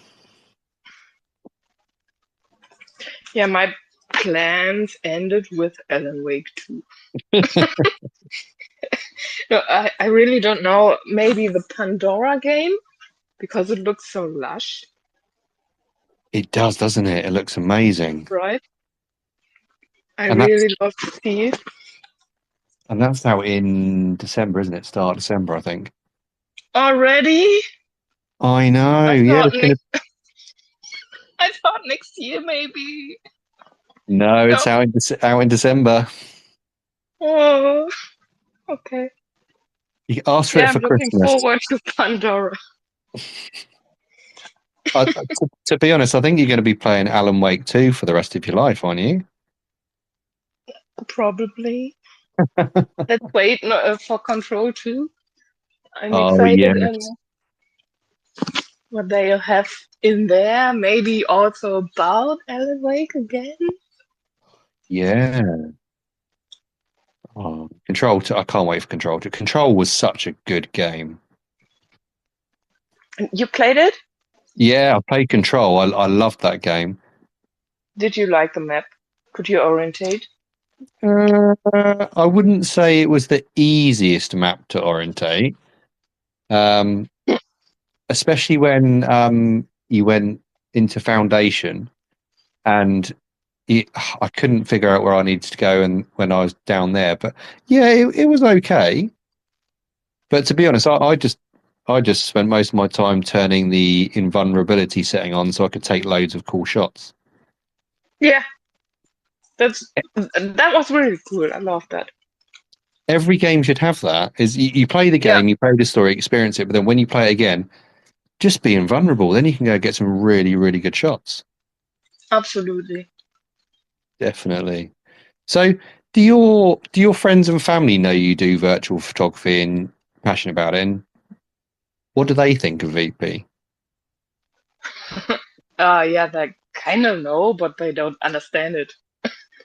Yeah, my plans ended with Alan Wake 2. No, I really don't know. Maybe the Pandora game because it looks so lush, It does, doesn't it? It looks amazing. right? I And that's really love to see it. and that's out in December, isn't it? Start of December, I think. Already? I know. I Yeah, thought it's gonna. not next year, maybe. No, No. it's out in December. Oh, okay. You can ask for Yeah, it I'm for looking Christmas. forward to Pandora. To be honest, I think you're going to be playing Alan Wake 2 for the rest of your life, aren't you? Probably. Let's wait for Control 2. I'm Oh, excited yes. and what they'll have in there. Maybe also about Alan Wake again. Yeah. Oh, Control 2. I can't wait for Control 2. Control was such a good game. You played it? Yeah, I played Control. I loved that game. Did you like the map? Could you orientate? I wouldn't say it was the easiest map to orientate, um, especially when you went into Foundation and I couldn't figure out where I needed to go and when I was down there. But yeah, it was okay. But to be honest, I just spent most of my time turning the invulnerability setting on so I could take loads of cool shots. Yeah, that was really cool. I love that. Every game should have that. Is you play the Yeah, game, you play the story, experience it, but then when you play it again, just be invulnerable. Then you can go get some really, really good shots. absolutely. Definitely. So, do your friends and family know you do virtual photography and passionate about it? And what do they think of VP? Yeah, they kind of know, but they don't understand it.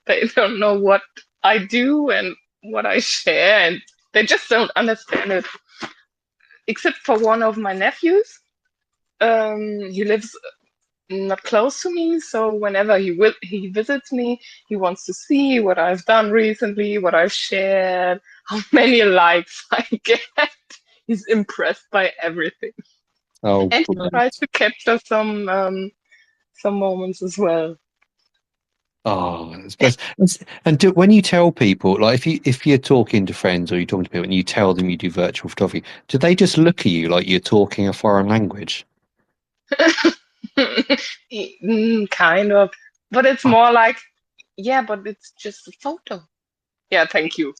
They don't know what I do and what I share, and they just don't understand it. Except for one of my nephews. He lives not close to me, so whenever he visits me, he wants to see what I've done recently, what I've shared, how many likes I get. He's impressed by everything, Oh, and he great. tries to capture some moments as well. Oh, it's best. And when you tell people, like if you're talking to friends or you're talking to people and you tell them you do virtual photography, do they just look at you like you're talking a foreign language? Kind of, but it's more like, yeah, but it's just a photo. Yeah, thank you.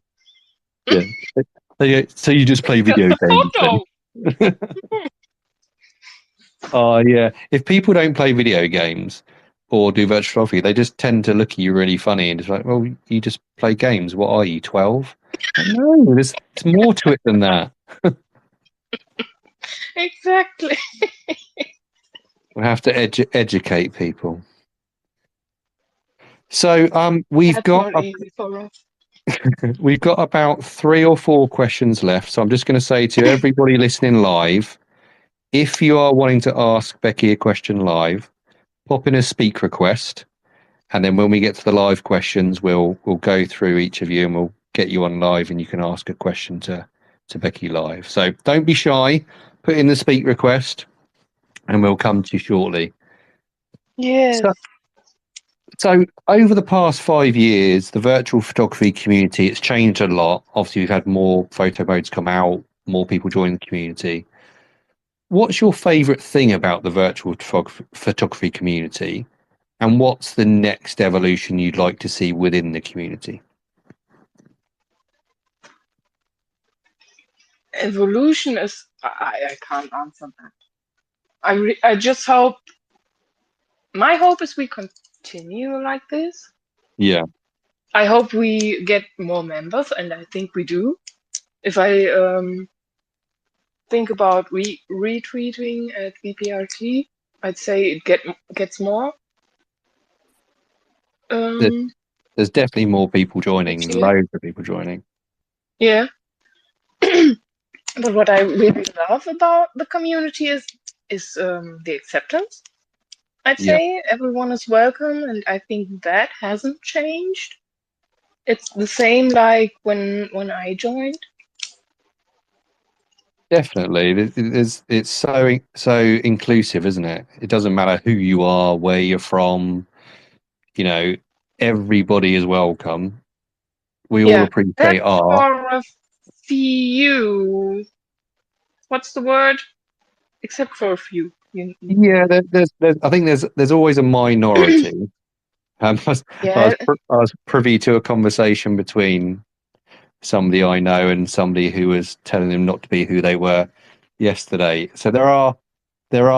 Yeah. So you just play It's just video a games photo. then? Oh, yeah. If people don't play video games or do virtual photography, they just tend to look at you really funny and just like, well, you just play games. What are you, 12? Like, no, there's more to it than that. Exactly. We have to educate people. So we've That's got not easy for us. we've got about 3 or 4 questions left. So I'm just going to say to everybody listening live, if you are wanting to ask Becky a question live, pop in a speak request. And then when we get to the live questions, we'll go through each of you and we'll get you on live and you can ask a question to Becky live. So don't be shy. Put in the speak request and we'll come to you shortly. Yes. So, so over the past 5 years, the virtual photography community, it's changed a lot. Obviously, we've had more photo modes come out, more people join the community. What's your favorite thing about the virtual photography community? And what's the next evolution you'd like to see within the community? Evolution is, I can't answer that. I just hope, my hope is we continue like this. Yeah, I hope we get more members, and I think we do. If I think about retweeting at VPRT, I'd say it gets more there, um, there's definitely more people this joining, year. loads of people joining. Yeah. But what I really love about the community is the acceptance. I'd Yeah, say everyone is welcome, and I think that hasn't changed. It's the same like when I joined. definitely. It's so inclusive, isn't it? It doesn't matter who you are, where you're from. You know, everybody is welcome. We all Yeah, appreciate that's art. for a few. What's the word? Except for a few. Yeah, I think there's always a minority. Yeah. I was privy to a conversation between somebody I know and somebody who was telling them not to be who they were yesterday. So there are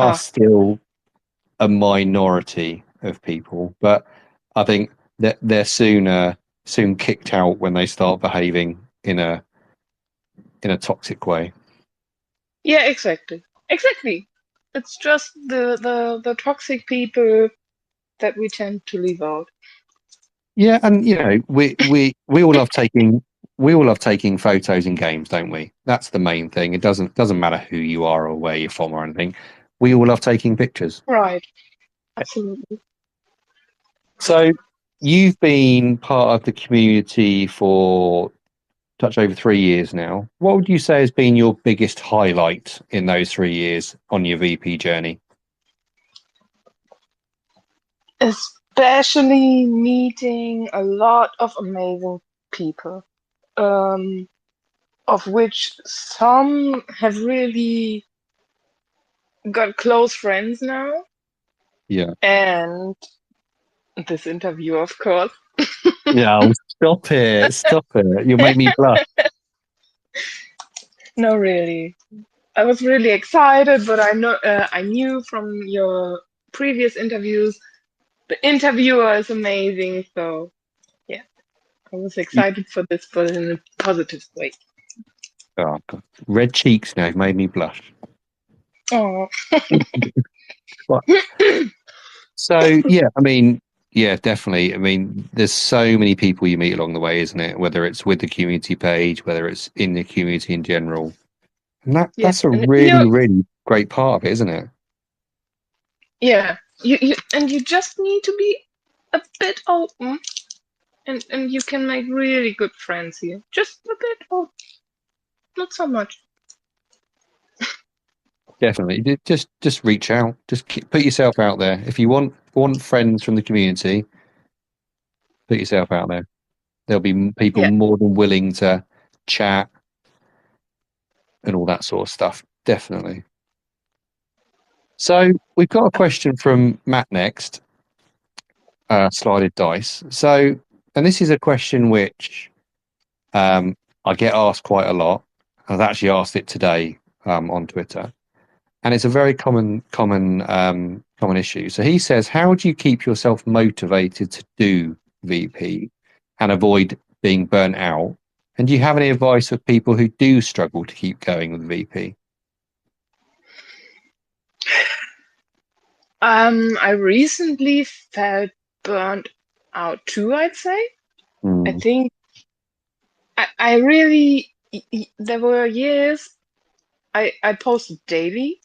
Ah, still a minority of people, but I think that they're soon kicked out when they start behaving in a toxic way. yeah, exactly. Exactly. It's just the toxic people that we tend to leave out. Yeah, and we all love taking photos in games, don't we? That's the main thing. It doesn't matter who you are or where you're from or anything. We all love taking pictures. Right. Absolutely. So you've been part of the community for touch over 3 years now. What would you say has been your biggest highlight in those 3 years on your VP journey? Especially meeting a lot of amazing people, um, of which some have really got close friends now. Yeah. And this interview, of course. Yeah, stop it. Stop it. You'll make me blush. No, really. I was really excited, but I knew from your previous interviews the interviewer is amazing. So yeah, I was excited for this, but in a positive way. Oh, God. Red cheeks now have made me blush. Oh, But, so yeah, I mean, yeah, definitely. I mean, there's so many people you meet along the way, isn't it? Whether it's with the community page, whether it's in the community in general. And yeah, that's a and really, really great part of it, isn't it? yeah, you just need to be a bit open, and you can make really good friends here. Just a bit open, not so much. Definitely. Just reach out. Put yourself out there. If you want friends from the community, put yourself out there. There'll be people Yeah. more than willing to chat and all that sort of stuff. Definitely. So we've got a question from Matt next, Slided Dice. So, and this is a question which I get asked quite a lot. I've actually asked it today on Twitter, and it's a very common issue. So he says, "How do you keep yourself motivated to do VP and avoid being burnt out? And do you have any advice for people who do struggle to keep going with VP?" I recently felt burnt out too, I'd say. I Mm, think I really, there were years I posted daily,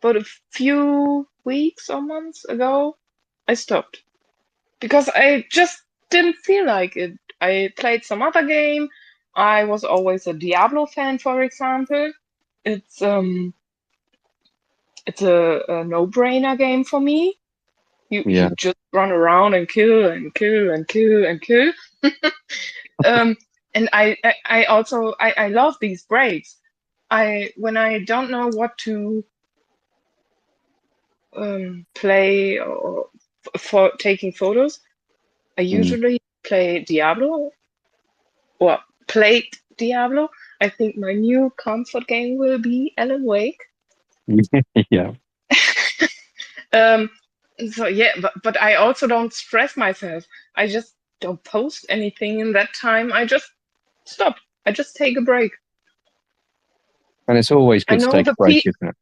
but a few weeks or months ago, I stopped because I just didn't feel like it. I played some other game. I was always a Diablo fan, for example. It's um, it's a no-brainer game for me. You yeah, just run around and kill and kill and kill and kill. Um, and I also I love these breaks. I when I don't know what to play or for taking photos, I mm, usually play Diablo or played Diablo. I think my new comfort game will be Alan Wake. yeah. Um, so yeah, but I also don't stress myself. I just don't post anything in that time. I just stop. I just take a break. And it's always I good to know take a the break, isn't it?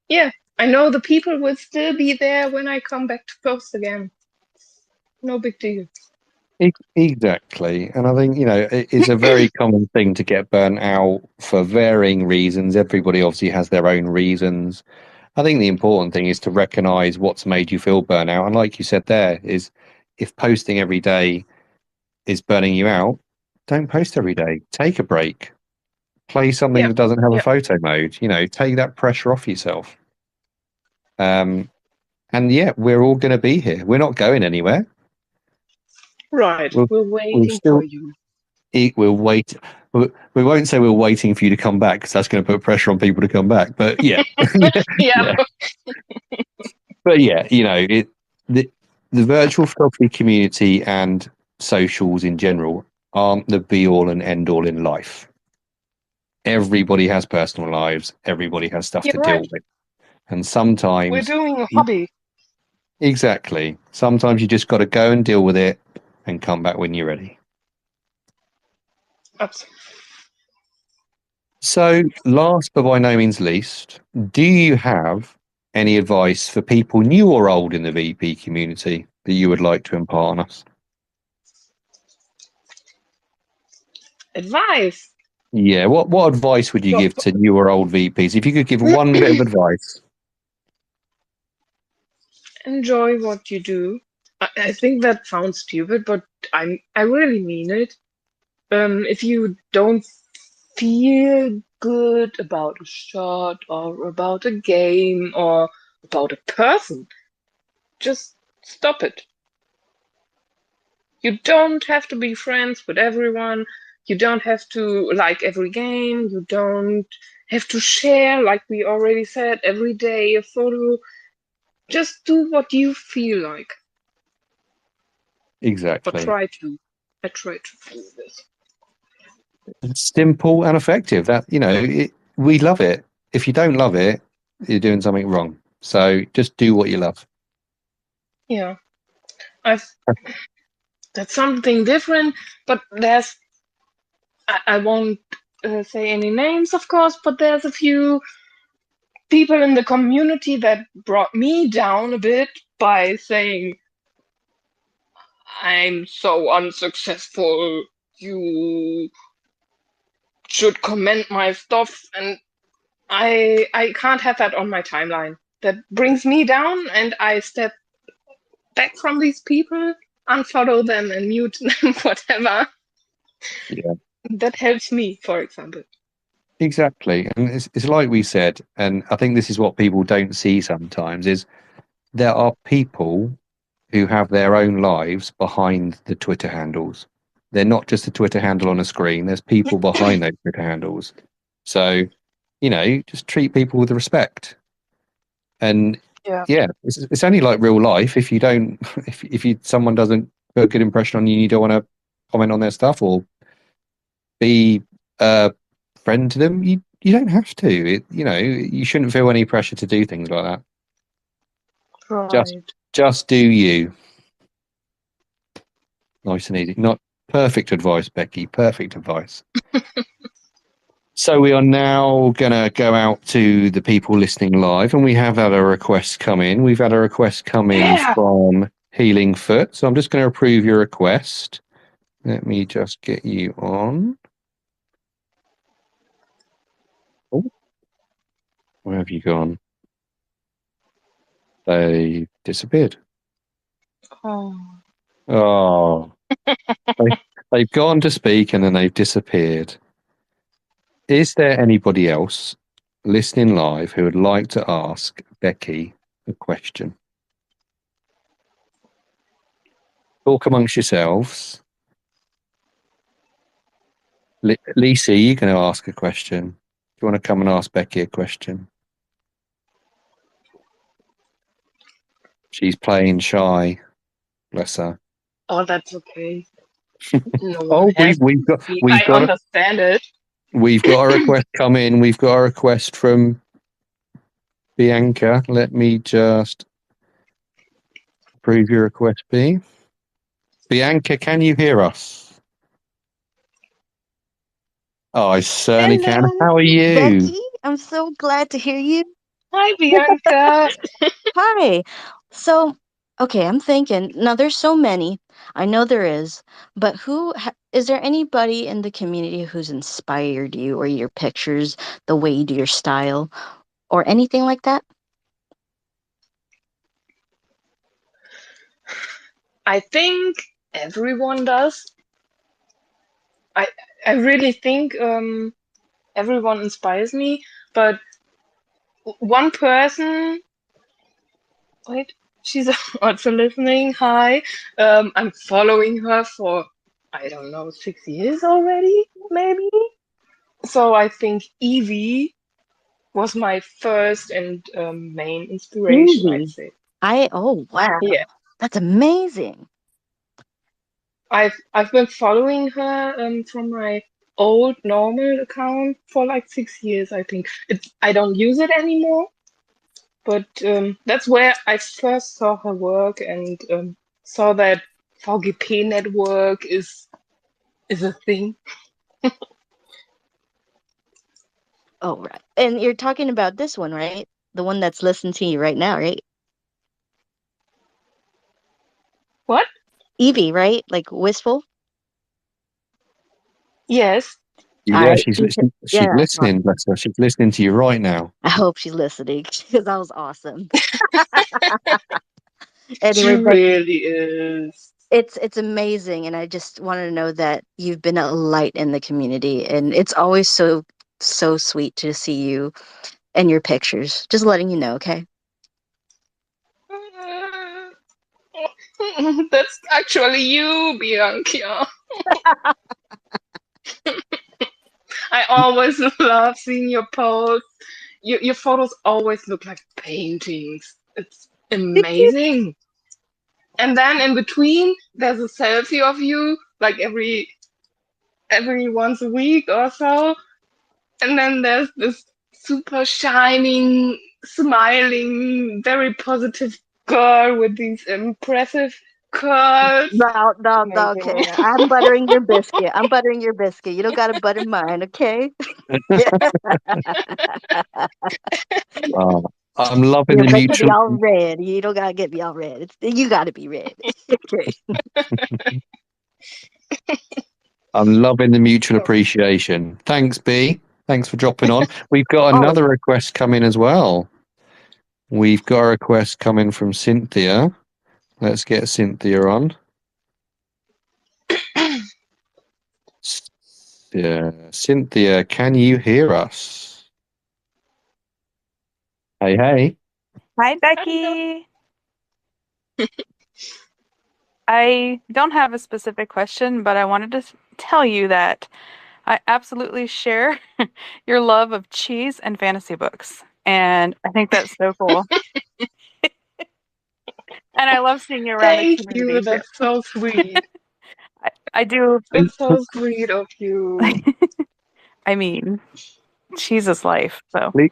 yeah, I know the people will still be there when I come back to post again. No big deal. Exactly. And I think, it's a very common thing to get burnt out for varying reasons. Everybody obviously has their own reasons. I think the important thing is to recognize what's made you feel burnt out. And like you said there, is if posting every day is burning you out, don't post every day. Take a break. Play something Yeah, that doesn't have a yeah, photo mode. Take that pressure off yourself. Um, and yeah, we're all going to be here. We're not going anywhere. right. We'll, We're we'll waiting for still you. We'll wait. We're we won't say we're waiting for you to come back because that's going to put pressure on people to come back. But yeah, Yeah. but yeah, the virtual photography community and socials in general aren't the be all and end all in life. Everybody has personal lives. Everybody has stuff You're to right. deal with, and We're sometimes doing a hobby. exactly. Sometimes you just got to go and deal with it and come back when you're ready. Abs- So, last but by no means least, do you have any advice for people new or old in the VP community that you would like to impart on us? Advice. Yeah, what advice would you So give to new or old VPs? If you could give one bit of advice. enjoy what you do. I think that sounds stupid, but I really mean it. If you don't feel good about a shot or about a game or about a person, just stop it. You don't have to be friends with everyone. You don't have to like every game. You don't have to share, like we already said, every day a photo. Just do what you feel like. Or Exactly. try to. I try to do this. Simple and effective. We love it. If you don't love it, you're doing something wrong. So just do what you love. Yeah. I've that's something different, but I won't say any names, of course, but there's a few people in the community that brought me down a bit by saying, I'm so unsuccessful, you should comment my stuff, and I can't have that on my timeline. That brings me down, and I step back from these people, unfollow them, and mute them, whatever. Yeah. That helps me, for example. Exactly. And it's like we said, and I think this is what people don't see sometimes is there are people who have their own lives behind the Twitter handles. They're not just a Twitter handle on a screen. There's people behind those Twitter handles. So, just treat people with respect. And Yeah. yeah, it's only like real life. If you don't, if someone doesn't put a good impression on you, you don't want to comment on their stuff or be a friend to them. You don't have to. You shouldn't feel any pressure to do things like that. Just Right. just do you. Nice and easy. Not perfect advice, Becky. Perfect advice. So we are now going to go out to the people listening live, and we have had a request come in. We've had a request come in Yeah. from Healing Foot. So I'm just going to approve your request. Let me just get you on. Oh, where have you gone? They disappeared. Oh. Oh, they, they've gone to speak and then they've disappeared. Is there anybody else listening live who would like to ask Becky a question? Talk amongst yourselves. Lisa, you going to ask a question? Do you want to come and ask Becky a question? She's playing shy. Bless her. Oh, that's okay. No one Oh, has we've got me. we've I got a, understand it. we've got a request come in. We've got a request from Bianca. Let me just approve your request, B. Bianca, can you hear us? Oh, I certainly can. Hello, How are you? Becky. I'm so glad to hear you. Hi, Bianca. Hi. So, okay, I'm thinking, now there's so many. I know there is, but is there anybody in the community who's inspired you or your pictures, the way you do your style, or anything like that? I think everyone does. I I really think everyone inspires me, but one person. Wait, she's also listening. Hi. I'm following her for I don't know 6 years already, maybe. So I think Evie was my first and main inspiration, I'd Easy. say. Oh wow. Yeah, That's amazing. I've been following her from my old normal account for like 6 years, I think. I don't use it anymore, but that's where I first saw her work and saw that VGP network is a thing. Oh right. And you're talking about this one, right? The one that's listening to you right now, right? What? Evie, right? Like wistful. Yes. All Yeah, right. she's Yeah. listening. Bless her. She's listening to you right now. I hope she's listening because that was awesome. She Anyway, but really is. it's amazing, and I just wanted to know that you've been a light in the community, and it's always so sweet to see you and your pictures. Just letting you know, okay? That's actually you, Bianca. I always love seeing your posts. Your photos always look like paintings. It's amazing. And then in between, there's a selfie of you, like every once a week or so. And then there's this super shining, smiling, very positive girl with these impressive curls. No, no, no, Amazing. okay. I'm buttering your biscuit. I'm buttering your biscuit. You don't gotta butter mine, okay? Oh, I'm loving You're the making me mutual. all red. You don't gotta get me all red. You gotta be red. Okay. I'm loving the mutual appreciation. Thanks, B. Thanks for dropping on. We've got Always. another request coming as well. We've got a request coming from Cynthia. Let's get Cynthia on. Yeah. Cynthia, can you hear us? Hey, hey. Hi, Becky. I don't have a specific question, but I wanted to tell you that I absolutely share your love of cheese and fantasy books. And I think that's so cool. And I love seeing you around the Thank community you. too. That's so sweet. I do. That's so sweet of you. I mean, cheese is life. So Please,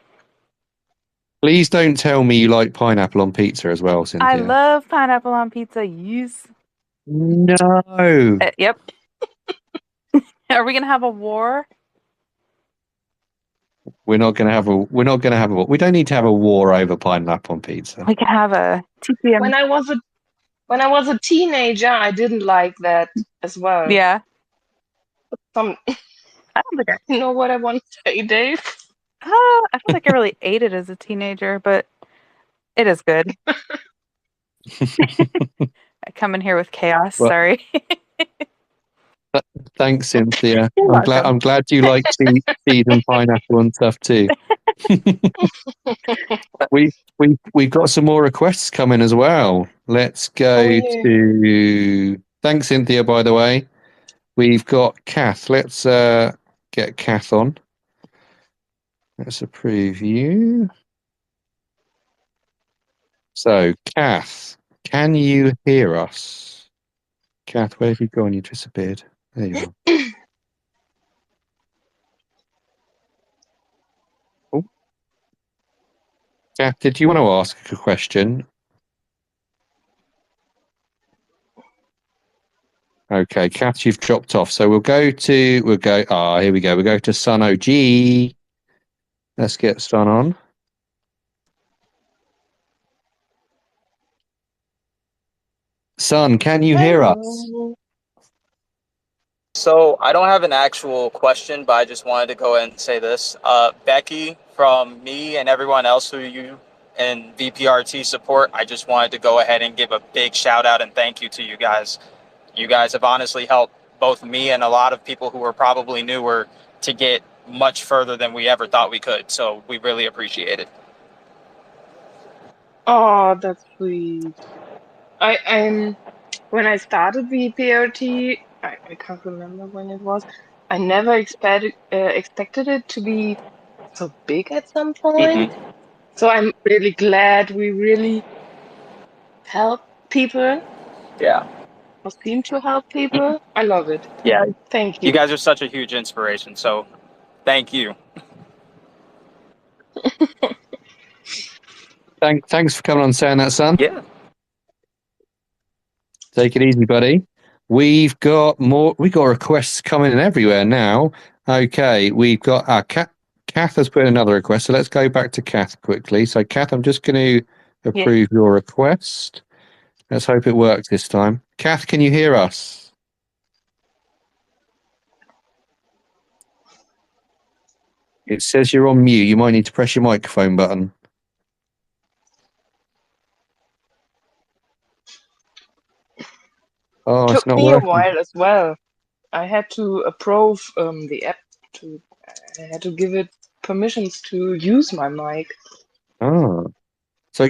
please don't tell me you like pineapple on pizza as well, I Cynthia. love pineapple on pizza. Yes. No. Yep. Are we gonna have a war? We're not going to have a. We're not going to have a. We don't need to have a war over pineapple on pizza. We could have a TPM. When I was a teenager, I didn't like that as well. Yeah. Some, I don't think you know what I want to say, Dave? I don't think I really ate it as a teenager, but it is good. I come in here with chaos. Well, Sorry. thanks, Cynthia. You're welcome. I'm glad you like cheese and pineapple and stuff too. We've got some more requests coming as well. Let's go Oh yeah. to. Thanks, Cynthia. By the way, we've got Kath. Let's get Kath on. Let's approve you. So, Kath, can you hear us? Kath, where have you gone? You disappeared. There you are. Oh. Kath, did you want to ask a question? Okay, Kath, you've dropped off. So we'll go. Here we go. We'll go to Sun OG. Let's get Sun on. Sun, can you hear us? Hello. So I don't have an actual question, but I just wanted to go ahead and say this. Becky, from me and everyone else who you and VPRT support, I just wanted to go ahead and give a big shout out and thank you to you guys. You guys have honestly helped both me and a lot of people who are probably newer to get much further than we ever thought we could. So we really appreciate it. Oh, that's sweet. I'm when I started VPRT, I can't remember when it was. I never expected it to be so big at some point. So I'm really glad we really help people Yeah. or seem to help people. I love it. Yeah, Thank you you. guys are such a huge inspiration. So thank you. Thanks for coming on and saying that, son. Yeah. Take it easy, buddy. We've got requests coming in everywhere now. Okay, we've got Kath has put in another request, so let's go back to Kath quickly. So, Kath, I'm just going to Yeah. approve your request. Let's hope it works this time. Kath, can you hear us? It says you're on mute. You might need to press your microphone button. Oh, it's Took not me a working. while as well. I had to approve the app. I had to give it permissions to use my mic. Oh. So,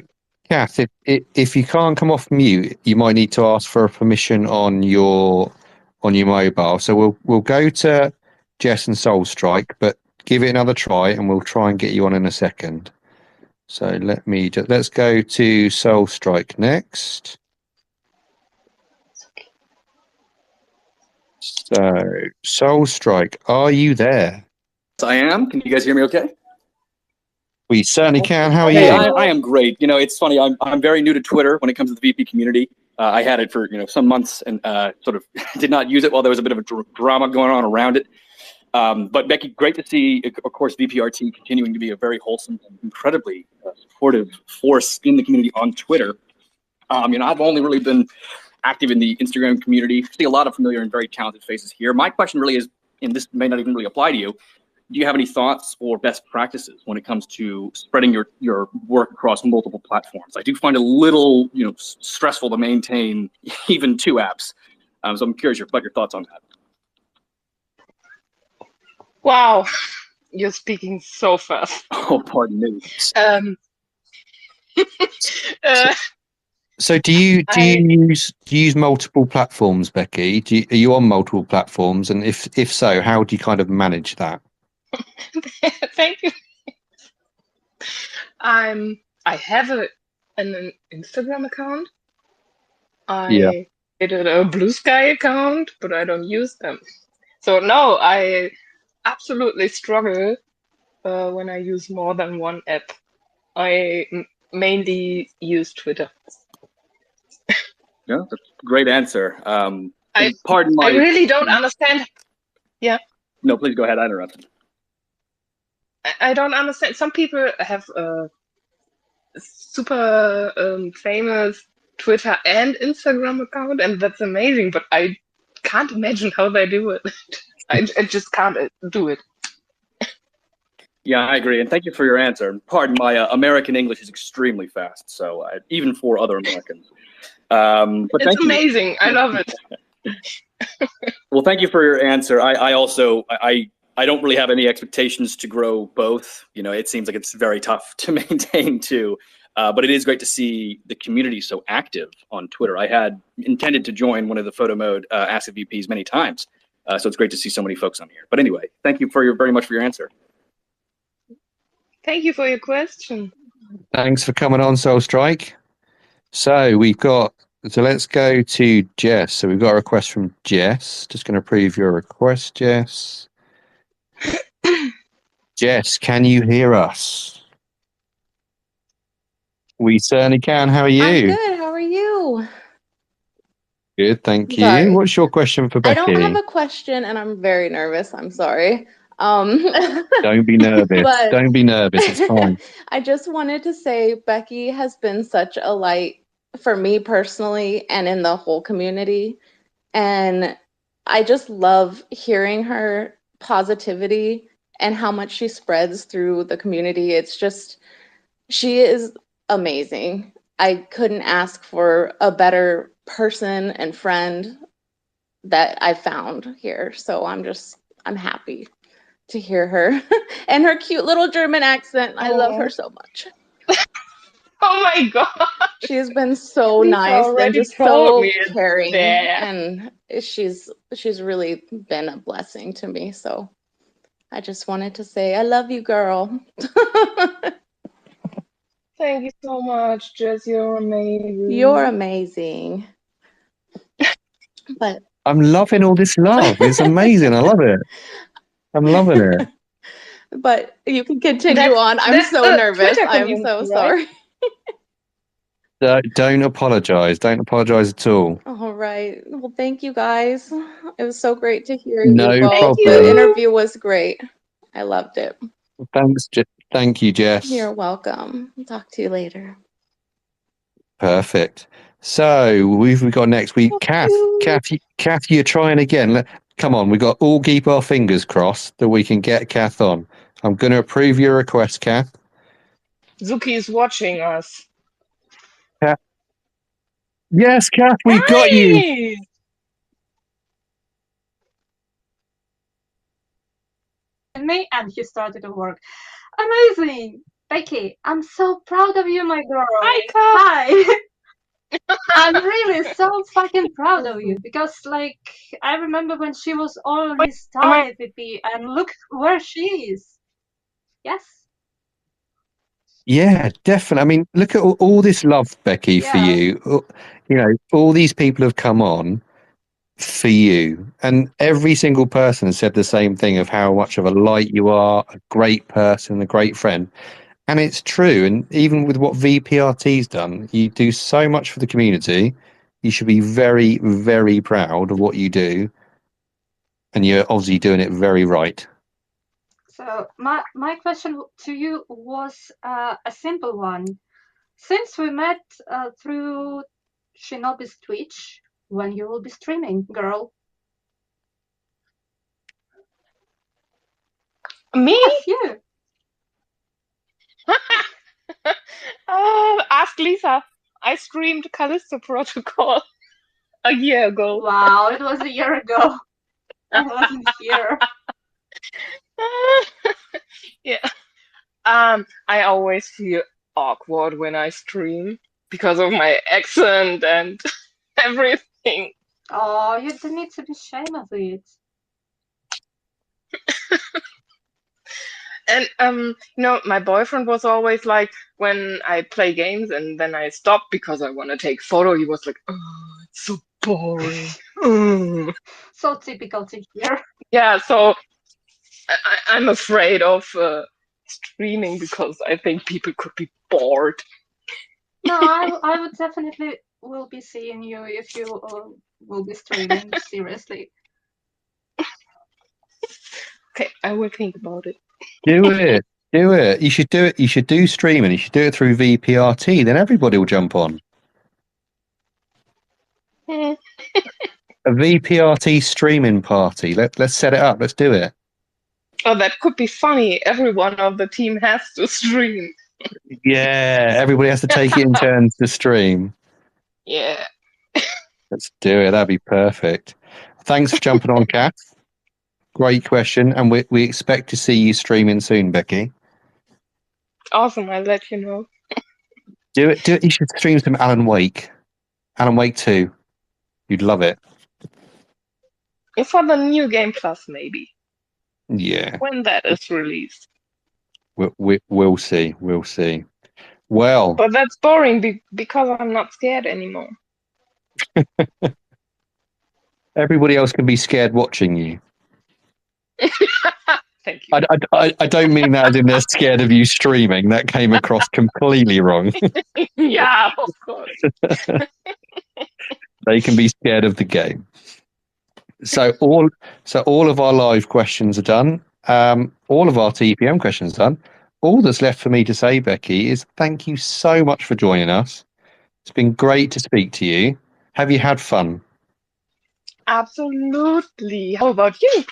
Kath, if you can't come off mute, you might need to ask for a permission on your mobile. So we'll go to Jess and Soul Strike, but give it another try, and we'll try and get you on in a second. So let's go to Soul Strike next. So Soul Strike, are you there? I am. Can you guys hear me okay? We certainly can. How are Hey, you? I am great. You know, it's funny. I'm very new to Twitter when it comes to the VP community. I had it for some months and sort of did not use it while there was a bit of a drama going on around it. But Becci, great to see, of course, VPRT continuing to be a very wholesome and incredibly supportive force in the community on Twitter. I've only really been active in the Instagram community. See a lot of familiar and very talented faces here. My question really is, and this may not even really apply to you, do you have any thoughts or best practices when it comes to spreading your work across multiple platforms? I do find it a little stressful to maintain even 2 apps. So I'm curious about your thoughts on that. Wow, you're speaking so fast. Oh, pardon me. Uh, So do you use multiple platforms, Becci? Are you on multiple platforms? And if so, how do you kind of manage that? Thank you. I have an Instagram account. I did a Blue Sky account, but I don't use them. So no, I absolutely struggle when I use more than one app. I mainly use Twitter. Yeah, that's a great answer. I Pardon my. I really don't understand. Yeah. No, please go ahead. I interrupted. I don't understand. Some people have super famous Twitter and Instagram account, and that's amazing. But I can't imagine how they do it. I just can't do it. Yeah, I agree, and thank you for your answer. Pardon my American English is extremely fast, so even for other Americans. But it's thank amazing. I love it. Well, thank you for your answer. I also don't really have any expectations to grow both. It seems like it's very tough to maintain too. But it is great to see the community so active on Twitter. I had intended to join one of the Photomode Ask the VPs many times, so it's great to see so many folks on here. But anyway, thank you very much for your answer. Thank you for your question. Thanks for coming on, Soul Strike. So let's go to Jess. So we've got a request from Jess. Just going to approve your request, Jess. Jess, can you hear us? We certainly can. How are you? I'm good. How are you? Good, thank you. Sorry. What's your question for Becci? I don't have a question, and I'm very nervous. I'm sorry. Don't be nervous. But Don't be nervous. It's fine. I just wanted to say Becci has been such a light for me personally and in the whole community. And I just love hearing her positivity and how much she spreads through the community. It's just, she is amazing. I couldn't ask for a better person and friend that I found here. So I'm happy to hear her and her cute little German accent. I love her so much. Oh my god! She has been so Lisa nice and already just told so me it's caring, there. and she's really been a blessing to me. So I just wanted to say I love you, girl. Thank you so much, Jess. You're amazing. You're amazing. But I'm loving all this love. It's amazing. I love it. I'm loving it. but you can continue on. I'm That's so the nervous. Twitter I'm community, so right? sorry. Don't apologize. Don't apologize at all. All right. Well, thank you guys. It was so great to hear No you both. Thank The problem. you. interview was great. I loved it. Thanks. Thank you, Jess. You're welcome. Talk to you later. Perfect. So we've got next week, Kath. Kath, you're trying again. Come on, we got all keep our fingers crossed that we can get Kath on. I'm going to approve your request, Kath. Zuki is watching us. Kath. Yes, Kath, we've got you. Nice! Me and he started to work. Amazing! Becky, I'm so proud of you, my girl. Hi, Kath. Hi! I'm really so fucking proud of you because, like, I remember when she was only starting VP and look where she is. Yes? Yeah, definitely. I mean, look at all this love, Becky, for Yeah. you. You know, all these people have come on for you, and every single person has said the same thing of how much of a light you are, a great person, a great friend. And it's true. And even with what VPRT's done, you do so much for the community. You should be very, very proud of what you do. And you're obviously doing it very right. So my question to you was a simple one. Since we met through Shinobi's Twitch, when you will be streaming, girl? Me? Yes, you. Ask Lisa. I streamed Callisto Protocol a year ago. Wow, it was a year ago. I wasn't here. Yeah. I always feel awkward when I stream because of my accent and everything. Oh, you don't need to be ashamed of it. And my boyfriend was always like, when I play games and then I stop because I want to take photo, he was like, "Oh, it's so boring." Mm. So typical to hear. Yeah, so I'm afraid of streaming because I think people could be bored. No, I would definitely will be seeing you if you will be streaming, seriously. Okay, I will think about it. Do it. Do it. You should do it. You should do streaming. You should do it through VPRT. Then everybody will jump on. Hmm. A VPRT streaming party. Let's set it up. Let's do it. Oh, that could be funny. Everyone of the team has to stream. Yeah, everybody has to take it in turns to stream. Yeah. Let's do it. That'd be perfect. Thanks for jumping on, Kath. Great question, and we expect to see you streaming soon, Becky. Awesome. I'll let you know. Do it. Do it. You should stream some Alan Wake. Alan Wake 2. You'd love it. For the new Game Plus, maybe. Yeah. When that is released. We'll see. We'll see. Well, but that's boring because I'm not scared anymore. Everybody else can be scared watching you. Thank you. I don't mean that as in they're scared of you streaming. That came across completely wrong. Yeah, of course. They can be scared of the game. So all of our live questions are done. All of our TPM questions are done. All that's left for me to say, Becky, is thank you so much for joining us. It's been great to speak to you. Have you had fun? Absolutely. How about you?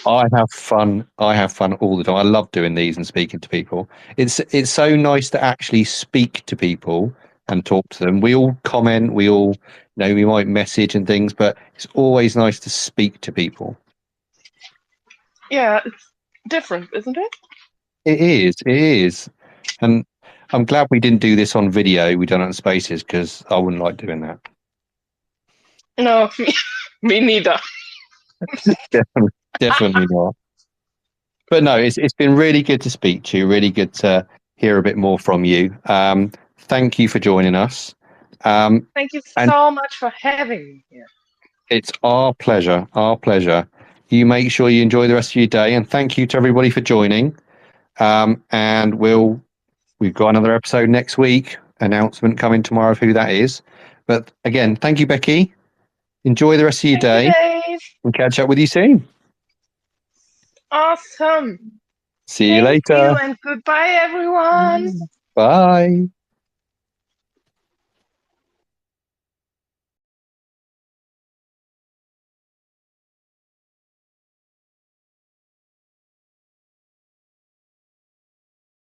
I have fun. I have fun all the time. I love doing these and speaking to people. It's so nice to actually speak to people and talk to them. We all comment. We all we might message and things, but it's always nice to speak to people. Yeah, it's different, isn't it? It is. It is. And I'm glad we didn't do this on video. We done it on Spaces because I wouldn't like doing that. No, me neither. Definitely not. But no, it's been really good to speak to you. Really good to hear a bit more from you. Thank you for joining us. Thank you And so much for having me here. it's our pleasure. Our pleasure. You make sure you enjoy the rest of your day, and thank you to everybody for joining. And we've got another episode next week. Announcement coming tomorrow of who that is. But again, thank you, Becci. Enjoy the rest of your Thank you, day. Dave. We'll catch up with you soon. Awesome. See you Thank you later. and goodbye, everyone. Bye.